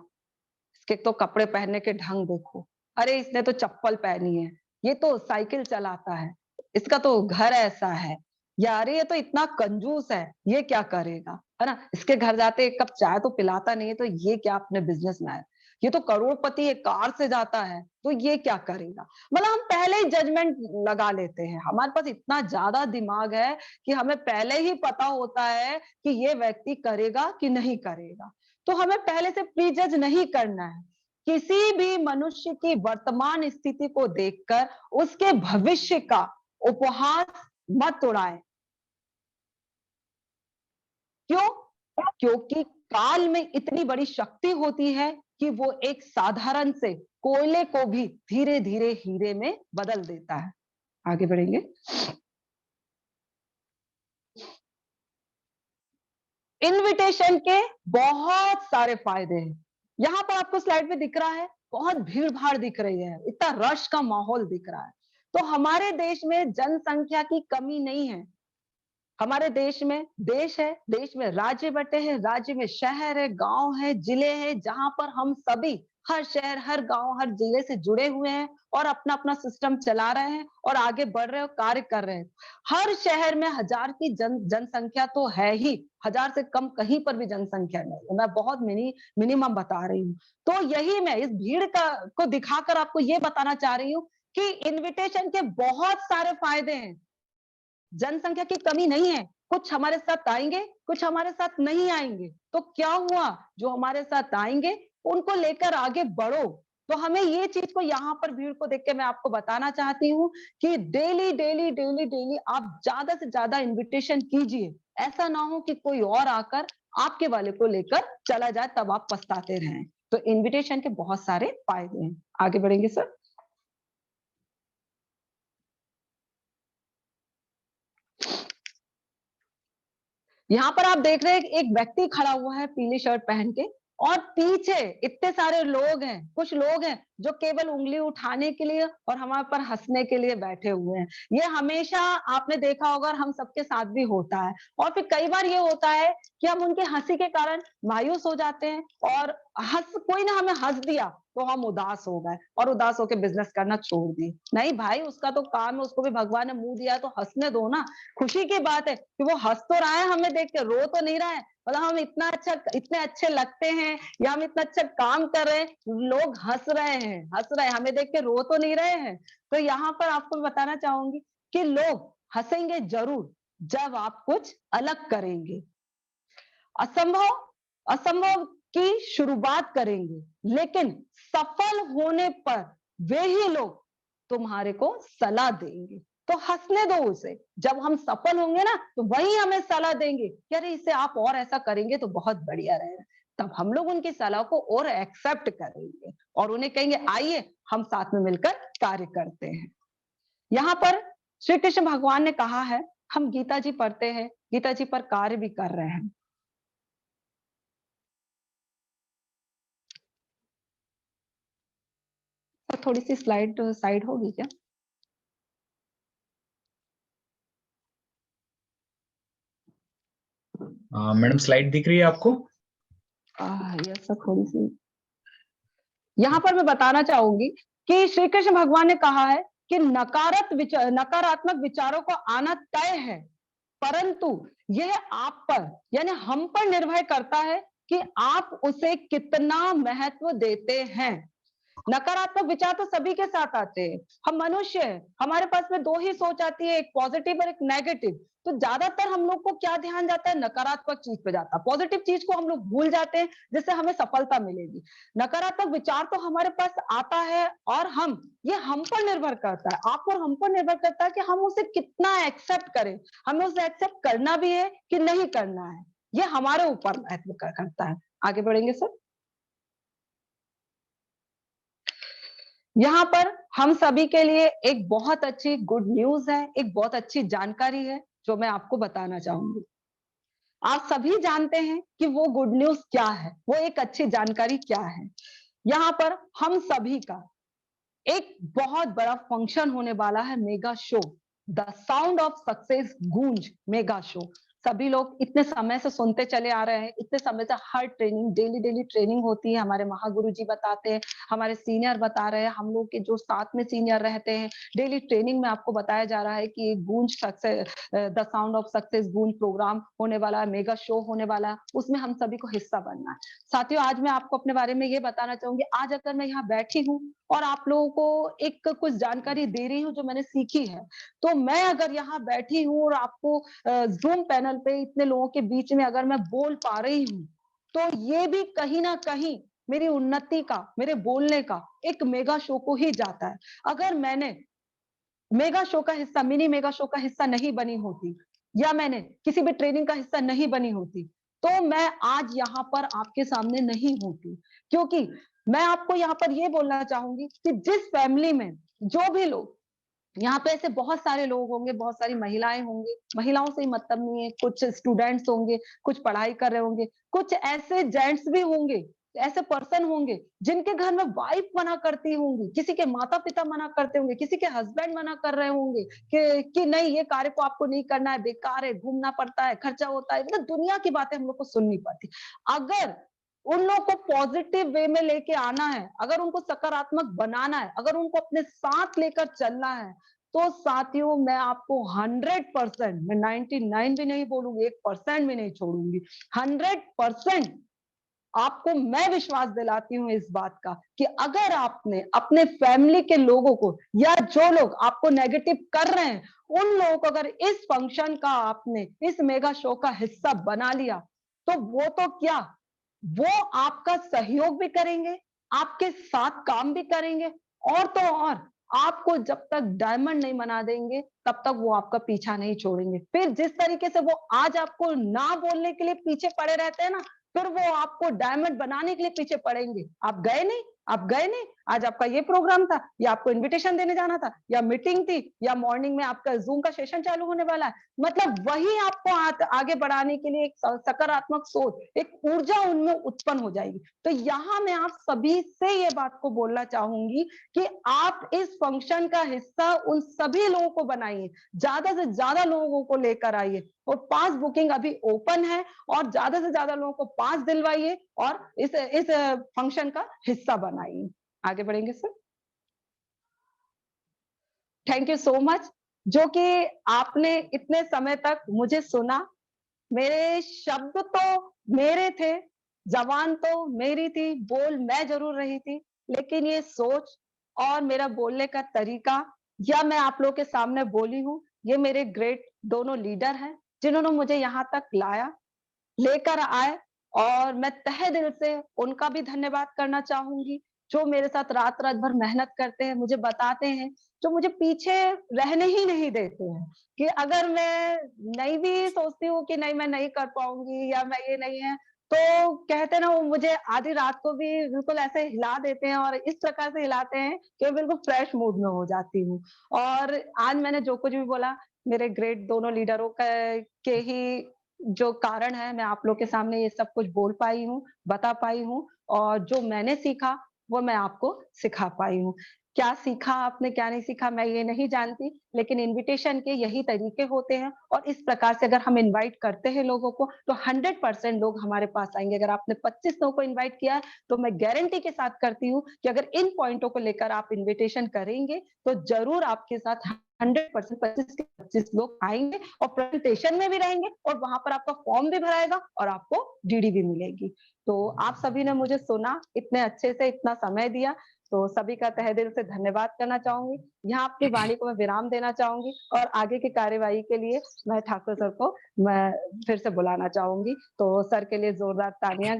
S4: इसके तो कपड़े पहनने के ढंग देखो, अरे इसने तो चप्पल पहनी है, ये तो साइकिल चलाता है, इसका तो घर ऐसा है, या अरे ये तो इतना कंजूस है, ये क्या करेगा, है ना, इसके घर जाते एक कप चाय तो पिलाता नहीं है, तो ये क्या अपने बिजनेस में आया, ये तो करोड़पति है, कार से जाता है, तो ये क्या करेगा। मतलब हम पहले ही जजमेंट लगा लेते हैं। हमारे पास इतना ज्यादा दिमाग है कि हमें पहले ही पता होता है कि ये व्यक्ति करेगा कि नहीं करेगा। तो हमें पहले से प्री जज नहीं करना है। किसी भी मनुष्य की वर्तमान स्थिति को देखकर उसके भविष्य का उपहास मत उड़ाएं। क्यों? क्योंकि काल में इतनी बड़ी शक्ति होती है कि वो एक साधारण से कोयले को भी धीरे धीरे हीरे में बदल देता है। आगे बढ़ेंगे। इनविटेशन के बहुत सारे फायदे हैं। यहां पर आपको स्लाइड में दिख रहा है, बहुत भीड़ भाड़ दिख रही है, इतना रश का माहौल दिख रहा है। तो हमारे देश में जनसंख्या की कमी नहीं है। हमारे देश में देश में राज्य बटे हैं, राज्य में शहर है, गांव है, जिले हैं, जहां पर हम सभी हर शहर, हर गांव, हर जिले से जुड़े हुए हैं और अपना अपना सिस्टम चला रहे हैं और आगे बढ़ रहे हैं, कार्य कर रहे हैं। हर शहर में 1000 की जनसंख्या तो है ही, 1000 से कम कहीं पर भी जनसंख्या नहीं। मैं बहुत मिनिमम बता रही हूँ। तो यही मैं इस भीड़ को दिखाकर आपको ये बताना चाह रही हूँ कि इन्विटेशन के बहुत सारे फायदे हैं। जनसंख्या की कमी नहीं है, कुछ हमारे साथ आएंगे, कुछ हमारे साथ नहीं आएंगे। तो क्या हुआ, जो हमारे साथ आएंगे उनको लेकर आगे बढ़ो। तो हमें ये चीज को, यहाँ पर भीड़ को देख के मैं आपको बताना चाहती हूँ कि डेली आप ज्यादा से ज्यादा इन्विटेशन कीजिए। ऐसा ना हो कि कोई और आकर आपके वाले को लेकर चला जाए, तब आप पछताते रहें। तो इन्विटेशन के बहुत सारे फायदे हैं। आगे बढ़ेंगे सर। यहाँ पर आप देख रहे हैं एक व्यक्ति खड़ा हुआ है पीली शर्ट पहन के, और पीछे इतने सारे लोग हैं। कुछ लोग हैं जो केवल उंगली उठाने के लिए और हमारे पर हंसने के लिए बैठे हुए हैं। ये हमेशा आपने देखा होगा और हम सबके साथ भी होता है। और फिर कई बार ये होता है कि हम उनके हंसी के कारण मायूस हो जाते हैं, और कोई ना हमें हंस दिया तो हम उदास हो गए और उदास होकर बिजनेस करना छोड़ दिए। नहीं भाई, उसका तो काम है, उसको भी भगवान ने मुंह दिया है तो हंसने दो ना। खुशी की बात है कि वो हंस तो रहा है, हमें देख के रो तो नहीं रहा है। मतलब हम इतने अच्छे लगते हैं या हम इतना अच्छा काम कर रहे हैं, लोग हंस रहे हैं, हमें देख के रो तो नहीं रहे हैं। तो यहाँ पर आपको बताना चाहूंगी कि लोग हंसेंगे जरूर जब आप कुछ अलग करेंगे। असंभव की शुरुआत करेंगे, लेकिन सफल होने पर वे ही लोग तुम्हारे को सलाह देंगे, तो हंसने दो उसे। जब हम सफल होंगे ना तो वही हमें सलाह देंगे कि अरे इसे आप और ऐसा करेंगे तो बहुत बढ़िया रहेगा। तब हम लोग उनकी सलाह को और एक्सेप्ट करेंगे और उन्हें कहेंगे आइए हम साथ में मिलकर कार्य करते हैं। यहाँ पर श्री कृष्ण भगवान ने कहा है, हम गीता जी पढ़ते हैं, गीता जी पर कार्य भी कर रहे हैं। तो थोड़ी सी स्लाइड साइड होगी क्या?
S1: मैडम स्लाइड दिख रही है आपको?
S4: यस सर, थोड़ी सी। यहाँ पर मैं बताना चाहूंगी कि श्री कृष्ण भगवान ने कहा है कि नकारात्मक विचारों को आना तय है, परंतु यह आप पर यानी हम पर निर्भर करता है कि आप उसे कितना महत्व देते हैं। नकारात्मक विचार तो सभी के साथ आते हैं, हम मनुष्य हैं, हमारे पास में दो ही सोच आती है, एक पॉजिटिव और एक नेगेटिव। तो ज्यादातर हम लोग को क्या ध्यान जाता है, नकारात्मक चीज पे जाता है, पॉजिटिव चीज को हम लोग भूल जाते हैं जिससे हमें सफलता मिलेगी। नकारात्मक विचार तो हमारे पास आता है और ये हम पर निर्भर करता है, आप और हम पर निर्भर करता है कि हम उसे कितना एक्सेप्ट करें, हमें उसे एक्सेप्ट करना भी है कि नहीं करना है, ये हमारे ऊपर महत्व करता है। आगे बढ़ेंगे सर। यहाँ पर हम सभी के लिए एक बहुत अच्छी गुड न्यूज है, एक बहुत अच्छी जानकारी है जो मैं आपको बताना चाहूंगी। आप सभी जानते हैं कि वो गुड न्यूज क्या है, वो एक अच्छी जानकारी क्या है। यहाँ पर हम सभी का एक बहुत बड़ा फंक्शन होने वाला है, mega show, the sound of success गूंज मेगा शो। सभी लोग इतने समय से सुनते चले आ रहे हैं, इतने समय से हर ट्रेनिंग डेली ट्रेनिंग होती है, हमारे महागुरु जी बताते हैं, हमारे सीनियर बता रहे हैं, हम लोग के जो साथ में सीनियर रहते हैं, डेली ट्रेनिंग में आपको बताया जा रहा है कि गूंज success, the sound of success गूंज प्रोग्राम होने वाला है, मेगा शो होने वाला है, उसमें हम सभी को हिस्सा बनना है। साथियों, आज मैं आपको अपने बारे में ये बताना चाहूंगी, आज अगर मैं यहाँ बैठी हूँ और आप लोगों को एक कुछ जानकारी दे रही हूँ जो मैंने सीखी है, तो मैं अगर यहाँ बैठी हूँ और आपको जूम पैनल पे इतने लोगों के बीच में अगर मैं बोल पा रही हूँ, तो ये भी कहीं ना कहीं मेरी उन्नति का, मेरे बोलने का एक मेगा शो को ही जाता है। अगर मैंने मेगा शो का हिस्सा, मिनी मेगा शो का हिस्सा नहीं बनी होती, या मैंने किसी भी ट्रेनिंग का हिस्सा नहीं बनी होती, तो मैं आज यहाँ पर आपके सामने नहीं होती। क्योंकि मैं आपको यहाँ पर ये बोलना चाहूंगी कि जिस फैमिली में जो भी लोग, यहाँ पे ऐसे बहुत सारे लोग होंगे, बहुत सारी महिलाएं होंगी, महिलाओं से ही मतलब नहीं है, कुछ स्टूडेंट्स होंगे, कुछ पढ़ाई कर रहे होंगे, कुछ ऐसे जेंट्स भी होंगे, ऐसे पर्सन होंगे जिनके घर में वाइफ मना करती होंगी, किसी के माता पिता मना करते होंगे, किसी के हस्बैंड मना कर रहे होंगे कि नहीं, ये कार्य को आपको नहीं करना है, बेकार है, घूमना पड़ता है, खर्चा होता है, मतलब दुनिया की बातें हम लोग को सुननी पड़ती। अगर उन लोगों को पॉजिटिव वे में लेके आना है, अगर उनको सकारात्मक बनाना है, अगर उनको अपने साथ लेकर चलना है, तो साथियों मैं आपको 100%, मैं 99 भी नहीं बोलूंगी, 1% भी नहीं छोड़ूंगी, 100% आपको मैं विश्वास दिलाती हूं इस बात का कि अगर आपने अपने फैमिली के लोगों को, या जो लोग आपको नेगेटिव कर रहे हैं, उन लोगों को अगर इस फंक्शन का, आपने इस मेगा शो का हिस्सा बना लिया, तो वो तो क्या, वो आपका सहयोग भी करेंगे, आपके साथ काम भी करेंगे, और तो और आपको जब तक डायमंड नहीं बना देंगे तब तक वो आपका पीछा नहीं छोड़ेंगे। फिर जिस तरीके से वो आज आपको ना बोलने के लिए पीछे पड़े रहते हैं ना, फिर वो आपको डायमंड बनाने के लिए पीछे पड़ेंगे। आप गए नहीं, आप गए नहीं, आज आपका ये प्रोग्राम था, या आपको इनविटेशन देने जाना था, या मीटिंग थी, या मॉर्निंग में आपका जूम का सेशन चालू होने वाला है, मतलब वही आपको आगे बढ़ाने के लिए एक सकारात्मक सोच, एक ऊर्जा उनमें उत्पन्न हो जाएगी। तो यहाँ मैं आप सभी से ये बात को बोलना चाहूंगी कि आप इस फंक्शन का हिस्सा उन सभी लोगों को बनाइए, ज्यादा से ज्यादा लोगों को लेकर आइए, और पास बुकिंग अभी ओपन है, और ज्यादा से ज्यादा लोगों को पास दिलवाइए और इस फंक्शन का हिस्सा बनाइए। आगे बढ़ेंगे sir. Thank you so much, जो कि आपने इतने समय तक मुझे सुना। मेरे शब्द तो मेरे थे, जबान तो मेरी थी, बोल मैं जरूर रही थी, लेकिन ये सोच और मेरा बोलने का तरीका, या मैं आप लोगों के सामने बोली हूँ, ये मेरे ग्रेट दोनों लीडर हैं जिन्होंने मुझे यहाँ तक लाया, लेकर आए, और मैं तहे दिल से उनका भी धन्यवाद करना चाहूंगी जो मेरे साथ रात-रात भर मेहनत करते हैं, मुझे बताते हैं, जो मुझे पीछे रहने ही नहीं देते हैं, कि अगर मैं नहीं भी सोचती हूँ कि नहीं मैं नहीं कर पाऊँगी या मैं ये नहीं है, तो कहते हैं ना वो मुझे आधी रात को भी बिल्कुल ऐसे हिला देते हैं और इस प्रकार से हिलाते हैं कि मैं बिल्कुल फ्रेश मूड में हो जाती हूँ। और आज मैंने जो कुछ भी बोला, मेरे ग्रेट दोनों लीडरों के ही जो कारण है, मैं आप लोग के सामने ये सब कुछ बोल पाई हूँ, बता पाई हूँ और जो मैंने सीखा, वो मैं आपको सिखा पाई हूँ। क्या सीखा आपने, क्या नहीं सीखा, मैं ये नहीं जानती, लेकिन इन्विटेशन के यही तरीके होते हैं और इस प्रकार से अगर हम इनवाइट करते हैं लोगों को, तो 100% लोग हमारे पास आएँगे। अगर आपने 25 लोगों को इनवाइट किया है, तो मैं गारंटी के साथ करती हूँ कि अगर इन पॉइंटों को लेकर आप इन्विटेशन करेंगे, तो ज़रूर आपके साथ 100% 25 के 25 लोग आएँगे और प्रेजेंटेशन में भी रहेंगे और वहाँ पर आपका फॉर्म भी भराएगा और आपको डीडी भी मिलेगी। तो आप सभी ने मुझे सुना, इतने अच्छे से इतना समय दिया, तो सभी का तहे दिल से धन्यवाद करना चाहूँगी। यहाँ अपनी वाणी को मैं विराम देना चाहूँगी और आगे की कार्यवाही के लिए मैं ठाकुर सर को मैं फिर से बुलाना चाहूँगी। तो सर के लिए ज़ोरदार तालियाँ